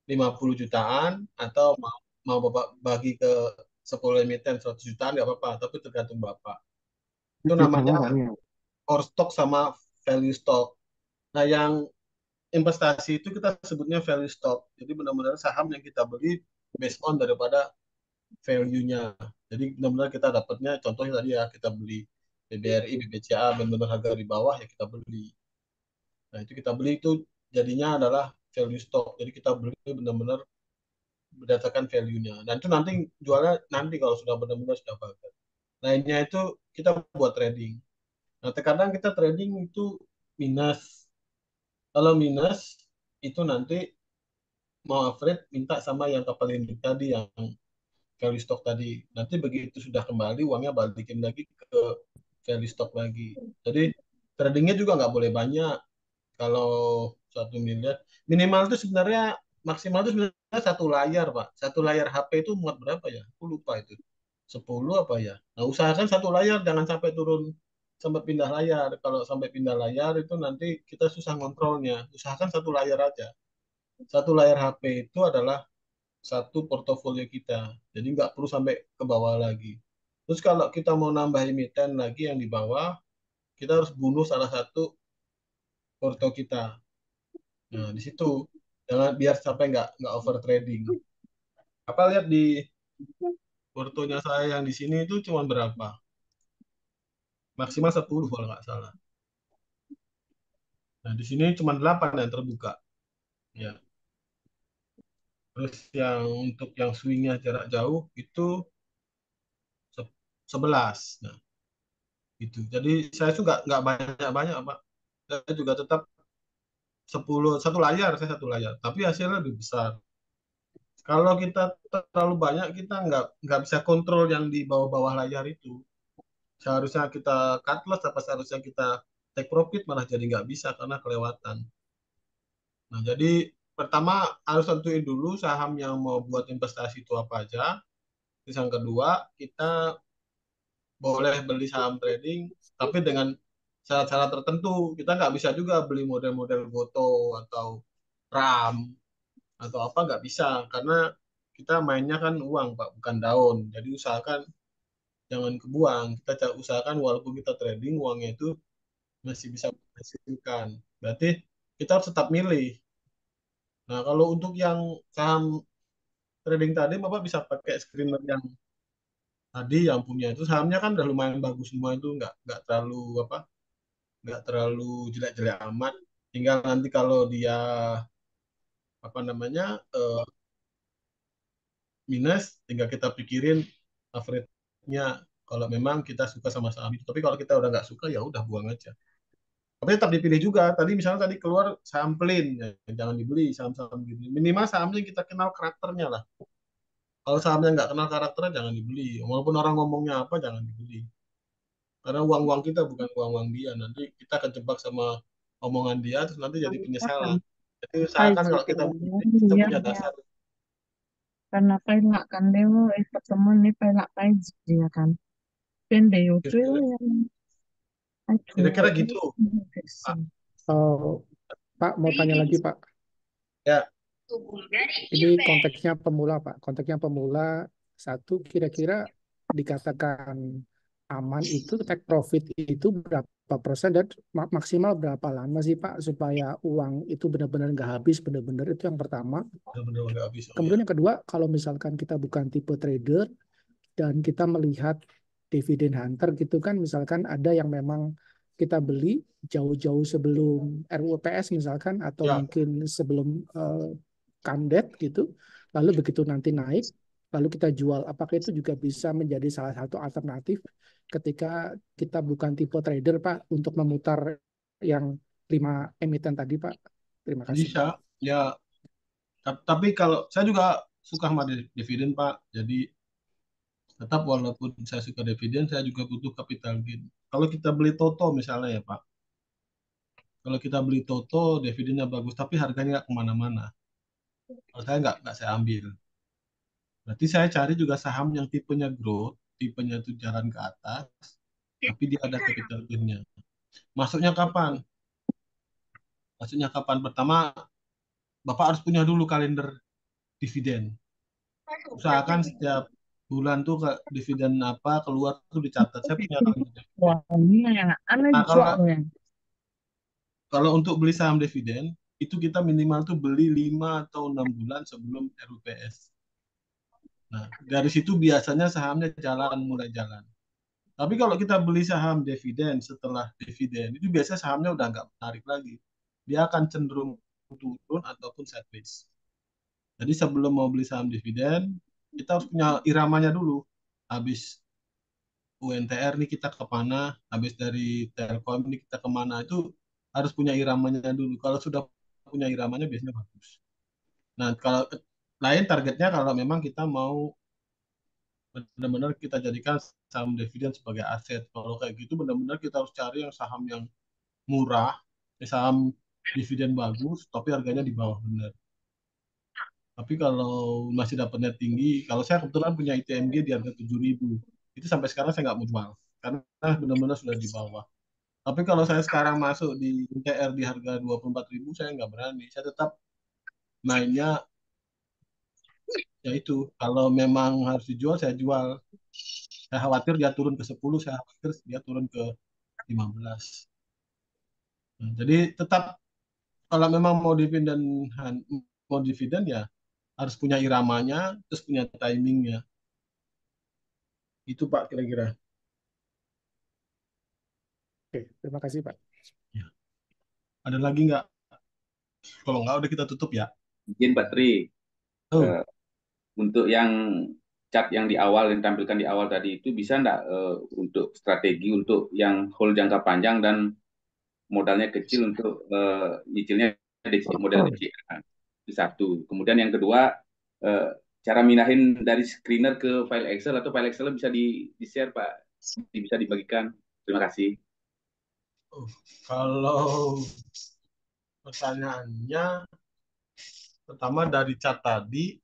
50 jutaan atau mau Bapak bagi ke 10 emiten 100 jutaan nggak apa-apa, tapi tergantung Bapak. Itu namanya core stock sama value stock. Nah, yang investasi itu kita sebutnya value stock. Jadi benar-benar saham yang kita beli based on daripada value-nya. Jadi benar-benar kita dapatnya, contohnya tadi ya, kita beli BBRI, BBCA, benar-benar harga di bawah ya kita beli. Nah, itu kita beli itu jadinya adalah value stock. Jadi kita beli benar-benar berdasarkan value-nya. Dan itu nanti jualnya nanti kalau sudah benar-benar sudah bagus. Lainnya itu kita buat trading. Nah, terkadang kita trading itu minus. Kalau minus, itu nanti mau average minta sama yang kapal induk tadi, yang value stock tadi. Nanti begitu sudah kembali, uangnya balikin lagi ke value stock lagi. Jadi tradingnya juga nggak boleh banyak. Kalau 1 miliar, minimal itu sebenarnya maksimal itu sebenarnya 1 layar, Pak. 1 layar HP itu muat berapa ya? Aku lupa itu. 10 apa ya? Nah, usahakan 1 layar, jangan sampai turun sampai pindah layar. Kalau sampai pindah layar itu nanti kita susah ngontrolnya. Usahakan 1 layar aja. 1 layar HP itu adalah satu portofolio kita. Jadi nggak perlu sampai ke bawah lagi. Terus kalau kita mau nambah emiten lagi yang di bawah, kita harus bunuh salah satu porto kita. Nah, di situ jangan biar sampai nggak over trading. Apa lihat di portonya saya yang di sini itu cuma berapa? Maksimal 10 kalau nggak salah. Nah, di sini cuma 8 yang terbuka. Ya. Terus yang untuk yang swingnya jarak jauh itu 11. Nah, itu. Jadi saya juga nggak banyak-banyak, Pak. Saya juga tetap 1 layar, saya 1 layar. Tapi hasilnya lebih besar. Kalau kita terlalu banyak, kita nggak bisa kontrol yang di bawah-bawah layar itu. Seharusnya kita cut loss, apa seharusnya kita take profit, malah jadi nggak bisa karena kelewatan. Nah, jadi pertama harus tentuin dulu saham yang mau buat investasi itu apa aja. Terus yang kedua, kita boleh beli saham trading, tapi dengan syarat-syarat tertentu. Kita nggak bisa juga beli model-model Goto atau RAM atau apa, nggak bisa. Karena kita mainnya kan uang, Pak, bukan daun. Jadi usahakan jangan kebuang. Kita usahakan walaupun kita trading, uangnya itu masih bisa menghasilkan. Berarti kita harus tetap milih. Nah, kalau untuk yang saham trading tadi, Bapak bisa pakai screener yang tadi yang punya itu sahamnya kan udah lumayan bagus semua, itu nggak terlalu apa, nggak terlalu jelek-jelek amat. Tinggal nanti kalau dia apa namanya minus, tinggal kita pikirin average-nya kalau memang kita suka sama saham itu. Tapi kalau kita udah nggak suka, ya udah buang aja. Tapi tetap dipilih juga. Tadi misalnya tadi keluar saham plain, ya, jangan dibeli saham-saham gini. Minimal sahamnya kita kenal karakternya lah. Kalau sahamnya nggak kenal karakternya, jangan dibeli. Walaupun orang ngomongnya apa, jangan dibeli. Karena uang-uang kita bukan uang-uang dia. Nanti kita kejebak sama omongan dia, terus nanti jadi penyesalan. Jadi usahakan kalau kita beli, kita punya dasar. Karena pelak kan dewo ketemu nih pelak ya kan. Pende itu yang Kira-kira gitu. Pak, mau tanya lagi, Pak. Ya. Ini konteksnya pemula, Pak. Konteksnya pemula, satu, kira-kira dikatakan aman itu take profit itu berapa persen dan maksimal berapa lama sih, Pak, supaya uang itu benar-benar nggak habis, benar-benar, itu yang pertama. Benar-benar nggak habis. Kemudian yang kedua, kalau misalkan kita bukan tipe trader dan kita melihat dividend hunter gitu kan, misalkan ada yang memang kita beli jauh-jauh sebelum RUPS misalkan, atau mungkin sebelum kandet gitu, lalu begitu nanti naik, lalu kita jual. Apakah itu juga bisa menjadi salah satu alternatif ketika kita bukan tipe trader, Pak, untuk memutar yang 5 emiten tadi, Pak? Terima kasih. Bisa, ya. Tapi kalau saya juga suka sama dividen, Pak. Jadi tetap walaupun saya suka dividen, saya juga butuh capital gain. Kalau kita beli Toto misalnya ya, Pak. Kalau kita beli Toto, dividennya bagus, tapi harganya nggak kemana-mana. Kalau saya nggak saya ambil. Berarti saya cari juga saham yang tipenya growth, tipenya itu jalan ke atas, tapi dia ada capital gain-nya. Masuknya kapan? Masuknya kapan? Pertama, Bapak harus punya dulu kalender dividen. Usahakan setiap bulan tuh dividen apa keluar tuh dicatat. Saya punya kalender. Wah, ini yang aneh kalau untuk beli saham dividen, itu kita minimal tuh beli 5 atau 6 bulan sebelum RUPS. Nah, dari situ biasanya sahamnya mulai jalan. Tapi kalau kita beli saham dividen setelah dividen, itu biasanya sahamnya udah nggak menarik lagi. Dia akan cenderung turun ataupun sideways. Jadi sebelum mau beli saham dividen, kita harus punya iramanya dulu. Habis UNTR nih kita kemana, habis dari Telkom ini kita kemana, itu harus punya iramanya dulu. Kalau sudah punya iramanya biasanya bagus. Nah, kalau lain targetnya kalau memang kita mau benar-benar kita jadikan saham dividen sebagai aset. Kalau kayak gitu benar-benar kita harus cari yang saham yang murah, saham dividen bagus, tapi harganya di bawah benar. Tapi kalau masih dapatnya tinggi, kalau saya kebetulan punya ITMG di harga 7.000, itu sampai sekarang saya nggak mau jual karena benar-benar sudah di bawah. Tapi kalau saya sekarang masuk di ITR di harga 24.000, saya nggak berani. Saya tetap mainnya ya itu. Kalau memang harus dijual, saya jual. Saya khawatir dia turun ke 10, saya khawatir dia turun ke 15. Nah, jadi tetap kalau memang mau dividen ya harus punya iramanya, terus punya timingnya. Itu Pak kira-kira. Oke, terima kasih Pak. Ya. Ada lagi nggak? Kalau nggak udah kita tutup ya. Izin Pak Tri. Untuk yang chart yang di awal, yang ditampilkan di awal tadi itu bisa nggak untuk strategi untuk yang hold jangka panjang dan modalnya kecil untuk nyicilnya model DCA. Itu satu. Kemudian yang kedua, cara mindahin dari screener ke file Excel atau file Excel bisa di-share Pak, bisa dibagikan. Terima kasih. Kalau pertanyaannya pertama dari chat tadi,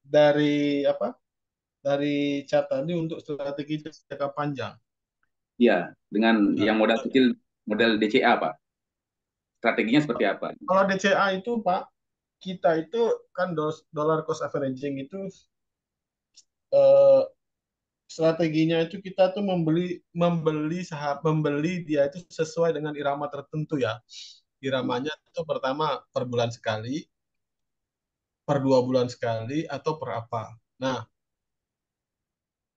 dari apa? Dari chat tadi untuk strategi jangka panjang. Iya, dengan yang modal kecil, model DCA Pak. Strateginya seperti apa? Kalau DCA itu Pak, kita itu kan dollar cost averaging itu strateginya itu kita tuh membeli dia itu sesuai dengan irama tertentu ya. Iramanya itu pertama per bulan sekali, per 2 bulan sekali, atau per apa. Nah,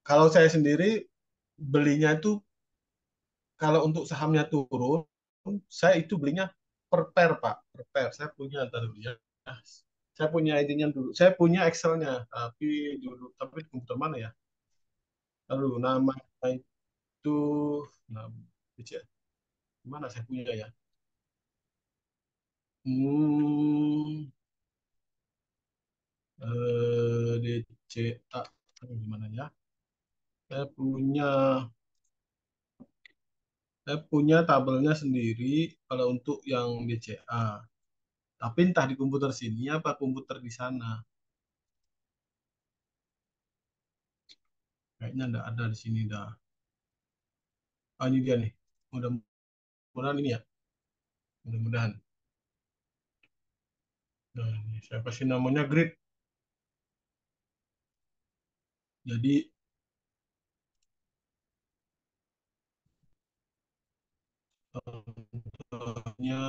kalau saya sendiri belinya itu kalau untuk sahamnya turun, saya itu belinya per pair Pak, per pair. Saya punya dulu ya. Saya punya idenya dulu. Saya punya Excel-nya, tapi di komputer mana ya? Lalu nama itu, nah, mana saya punya ya? DCA, gimana ya? Saya punya tabelnya sendiri kalau untuk yang DCA. Tapi entah di komputer sini apa komputer di sana. Kayaknya enggak ada di sini dah. Ah, ini dia nih. Mudah-mudahan ini ya. Mudah-mudahan. Nah, ini saya kasih namanya grid. Jadi contohnya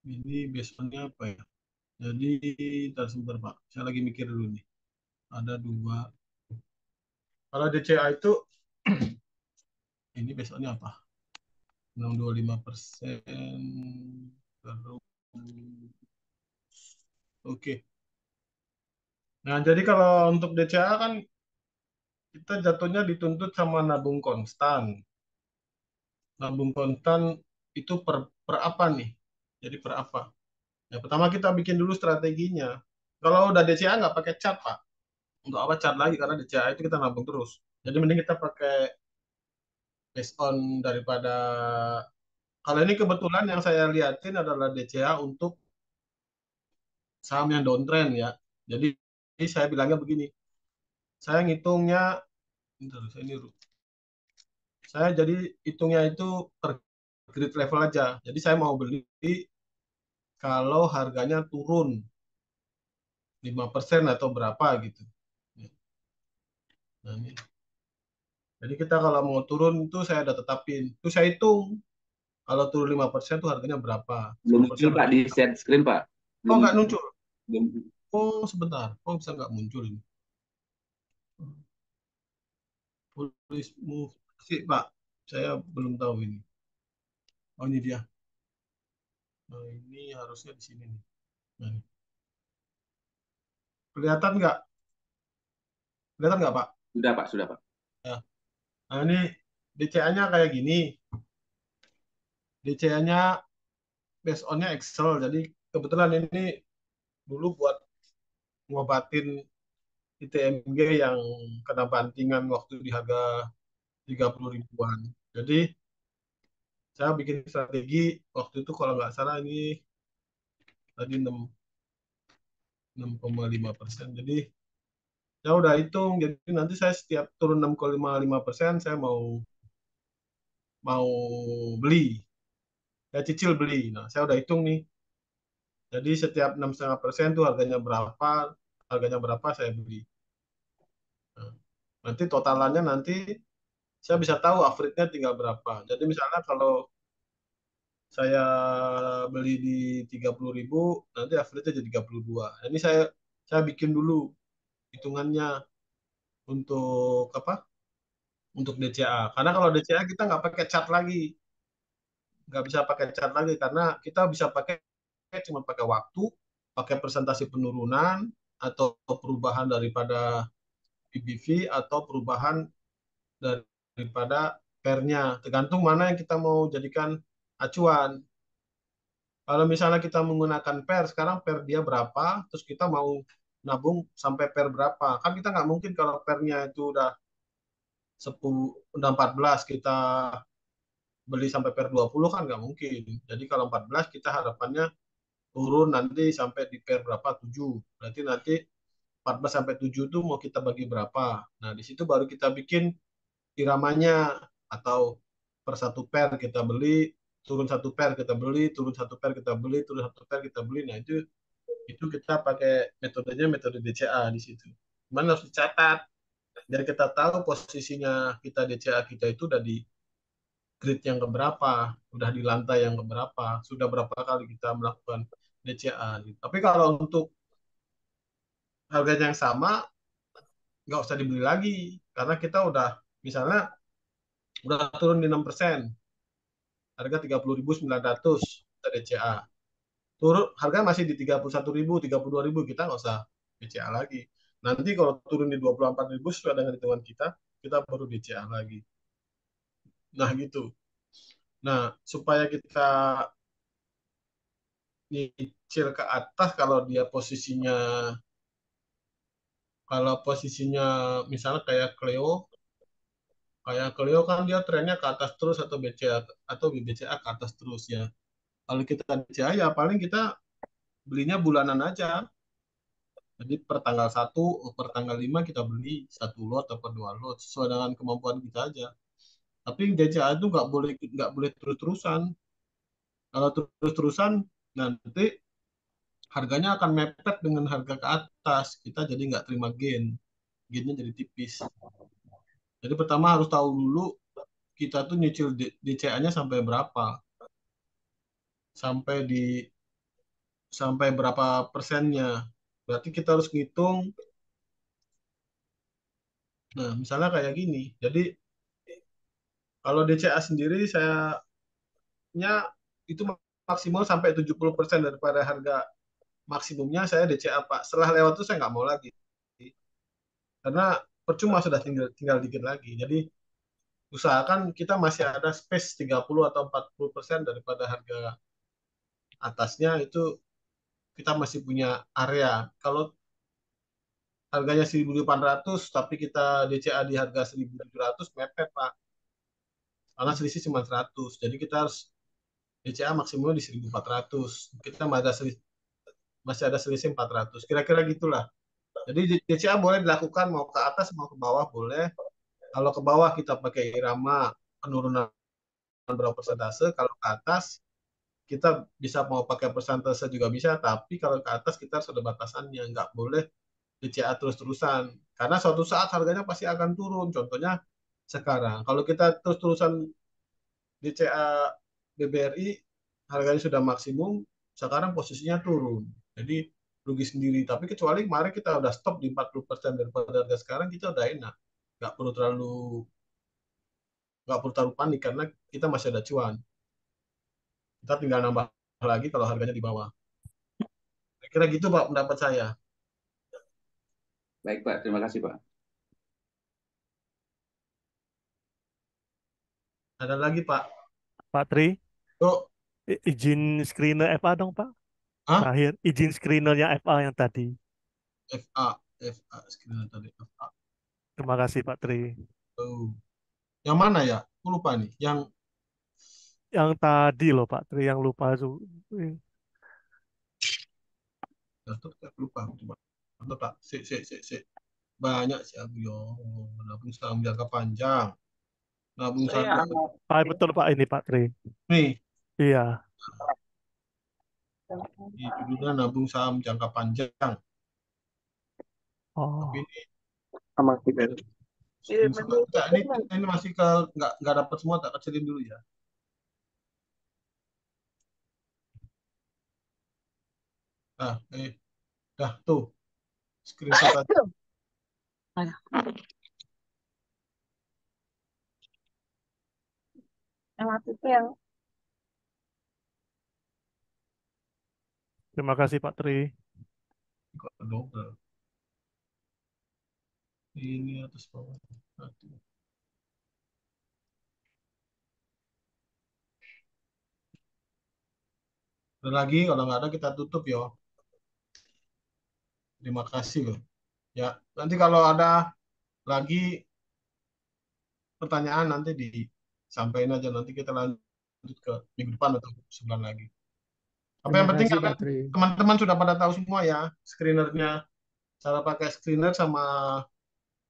ini basicnya apa ya? Jadi ntar sebentar Pak. Saya lagi mikir dulu nih. Ada 2. Kalau DCA itu ini besoknya apa? 6,25%. Terus, oke. Nah, jadi kalau untuk DCA kan kita jatuhnya dituntut sama nabung konstan. Nabung konstan itu per apa nih? Jadi per apa? Ya, pertama kita bikin dulu strateginya. Kalau udah DCA nggak pakai chart, Pak. Untuk apa chart lagi? Karena DCA itu kita nabung terus. Jadi mending kita pakai based on daripada, kalau ini kebetulan yang saya liatin adalah DCA untuk saham yang downtrend ya. Jadi saya bilangnya begini. Saya ngitungnya, saya jadi hitungnya itu per grid level aja. Jadi saya mau beli kalau harganya turun 5% atau berapa gitu. Nah, ini. Jadi kita kalau mau turun itu saya udah tetapin. Itu saya hitung. Kalau turun 5% itu harganya berapa. Belum muncul Pak di share screen Pak. Oh, nggak muncul? Oh, sebentar. Oh, bisa nggak muncul ini. Please move. Sih, Pak. Saya belum tahu ini. Oh, ini dia. Nah, ini harusnya di sini nih. Nah, ini. Kelihatan nggak? Kelihatan nggak, Pak? Sudah Pak, sudah Pak. Ya. Nah, ini DCA-nya kayak gini. DCA-nya based on-nya Excel. Jadi kebetulan ini dulu buat ngobatin ITMG yang kena bantingan waktu di harga 30 ribuan. Jadi saya bikin strategi waktu itu kalau nggak salah ini tadi 6,5%. Jadi saya udah hitung. Jadi nanti saya setiap turun 6,5% saya mau beli. Saya cicil beli. Nah, saya udah hitung nih. Jadi setiap 6,5% tuh harganya berapa saya beli. Nah, nanti totalannya nanti saya bisa tahu average-nya tinggal berapa. Jadi misalnya kalau saya beli di 30.000, nanti average-nya jadi 32. Nah, ini saya bikin dulu hitungannya untuk apa? Untuk DCA. Karena kalau DCA kita nggak pakai chart lagi. Nggak bisa pakai chart lagi karena kita bisa pakai cuma pakai waktu pakai presentasi penurunan atau perubahan daripada PBV atau perubahan daripada pernya, tergantung mana yang kita mau jadikan acuan. Kalau misalnya kita menggunakan per, sekarang per dia berapa, terus kita mau nabung sampai per berapa. Kan kita nggak mungkin kalau pernya itu udah 10, udah 14, kita beli sampai per 20 kan nggak mungkin. Jadi kalau 14 kita harapannya turun nanti sampai di per berapa, 7. Berarti nanti 14 sampai 7 itu mau kita bagi berapa. Nah, di situ baru kita bikin iramanya, atau per satu per kita beli, turun satu per kita beli, turun satu per kita beli, turun satu per kita beli. Nah, itu kita pakai metodenya metode DCA di situ. Cuman harus dicatat biar kita tahu posisinya kita DCA kita itu udah di grid yang keberapa, udah di lantai yang keberapa, sudah berapa kali kita melakukan DCA. Tapi kalau untuk harganya yang sama, nggak usah dibeli lagi karena kita udah misalnya udah turun di 6%, harga 30.900 kita DCA. Turun harga masih di 31.000, 32.000, kita nggak usah DCA lagi. Nanti kalau turun di 24.000 sesuai dengan hitungan kita baru DCA lagi. Nah gitu. Nah supaya kita nyicil ke atas kalau posisinya misalnya kayak Cleo kan dia trennya ke atas terus atau BCA atau BCA ke atas terus ya. Kalau kita BCA ya paling kita belinya bulanan aja. Jadi per tanggal 1, per tanggal 5 kita beli satu lot atau dua lot sesuai dengan kemampuan kita aja. Tapi DCA itu nggak boleh terus-terusan. Kalau terus-terusan nanti harganya akan mepet dengan harga ke atas. Kita jadi nggak terima gain. Gainnya jadi tipis. Jadi pertama harus tahu dulu kita tuh nyicil DCA-nya sampai berapa. Sampai berapa persennya. Berarti kita harus ngitung. Nah, misalnya kayak gini. Jadi kalau DCA sendiri itu maksimal sampai 70% daripada harga maksimumnya saya DCA, Pak. Setelah lewat itu saya nggak mau lagi. Karena percuma sudah tinggal dikit lagi. Jadi usahakan kita masih ada space 30 atau 40% daripada harga atasnya itu kita masih punya area. Kalau harganya 1.800 tapi kita DCA di harga 1.700 mepet, Pak. Karena selisih cuma 100. Jadi kita harus DCA maksimal di 1.400. Kita masih ada selisih 400. Kira-kira gitulah. Jadi DCA boleh dilakukan mau ke atas mau ke bawah boleh. Kalau ke bawah kita pakai irama penurunan berapa persentase. Kalau ke atas kita bisa mau pakai persentase juga bisa. Tapi kalau ke atas kita harus ada batasannya. Nggak boleh DCA terus-terusan. Karena suatu saat harganya pasti akan turun. Contohnya sekarang. Kalau kita terus-terusan DCA BBRI harganya sudah maksimum, sekarang posisinya turun. Jadi rugi sendiri. Tapi kecuali kemarin kita udah stop di 40% daripada harga sekarang, kita udah enak. Nggak perlu terlalu panik karena kita masih ada cuan. Kita tinggal nambah lagi kalau harganya di bawah. Kira gitu Pak pendapat saya. Baik Pak, terima kasih Pak. Ada lagi Pak. Pak Tri, Yuk. izin screener FA dong Pak. Terakhir, izin screenernya FA yang tadi. FA screener tadi FA. Terima kasih Pak Tri. Yang mana ya? Aku lupa nih. Yang tadi loh Pak Tri, yang lupa itu. Lupa. Coba Pak. Banyak sih aku yo. Nabung saham jangka panjang. Nabung saham. Pak betul Pak ini Pak Tri. Nih. Iya. Judulnya nabung saham jangka panjang. Oh. Tapi ini masih nggak dapat semua, tak kecilin dulu ya. Nah, dah tuh screenshot aja. Terima kasih Pak Tri. Kok double? Ini atas bawah. Aduh. Ada lagi, kalau nggak ada kita tutup ya. Terima kasih loh. Ya, nanti kalau ada lagi pertanyaan nanti disampaikan aja, nanti kita lanjut ke minggu depan atau sebulan lagi. Apa yang Terima penting kasih, kalian Pak Tri. teman-teman sudah pada tahu semua ya screenernya, cara pakai screener sama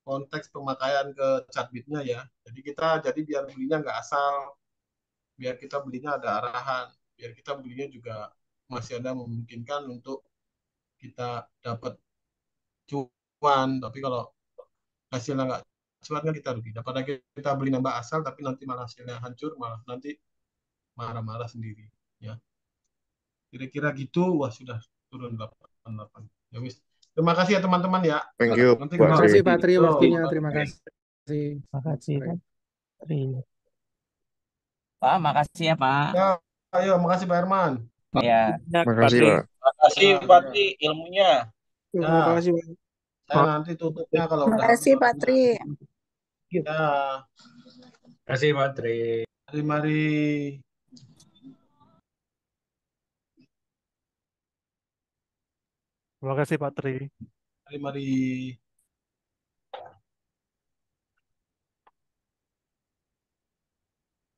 konteks pemakaian ke Chartbeat-nya ya. Jadi biar belinya nggak asal, biar kita belinya ada arahan, biar kita belinya juga masih ada memungkinkan untuk kita dapat cuan. Tapi kalau hasilnya nggak cuan kan kita rugi. Daripada kita beli nambah asal tapi nanti malah hasilnya hancur, malah nanti marah-marah sendiri ya. Kira-kira gitu, wah sudah turun 88. Ya wis. Terima kasih ya teman-teman ya. Thank you, Nanti Pak Terima Tri. kasih, Pak Tri, Oh, waktunya. Terima kasih. Terima kasih, Pak Tri. Pak, makasih ya Pak. ya, ayo, makasih Pak Herman. Ya. Makasih, Pak. Makasih Pak Tri ilmunya. Terima Ya, kasih, Pak. saya nanti tutupnya kalau Terima udah kasih, habis Pak Tri. ya. Terima kasih Pak Tri. Mari. Terima kasih Pak Tri. Mari.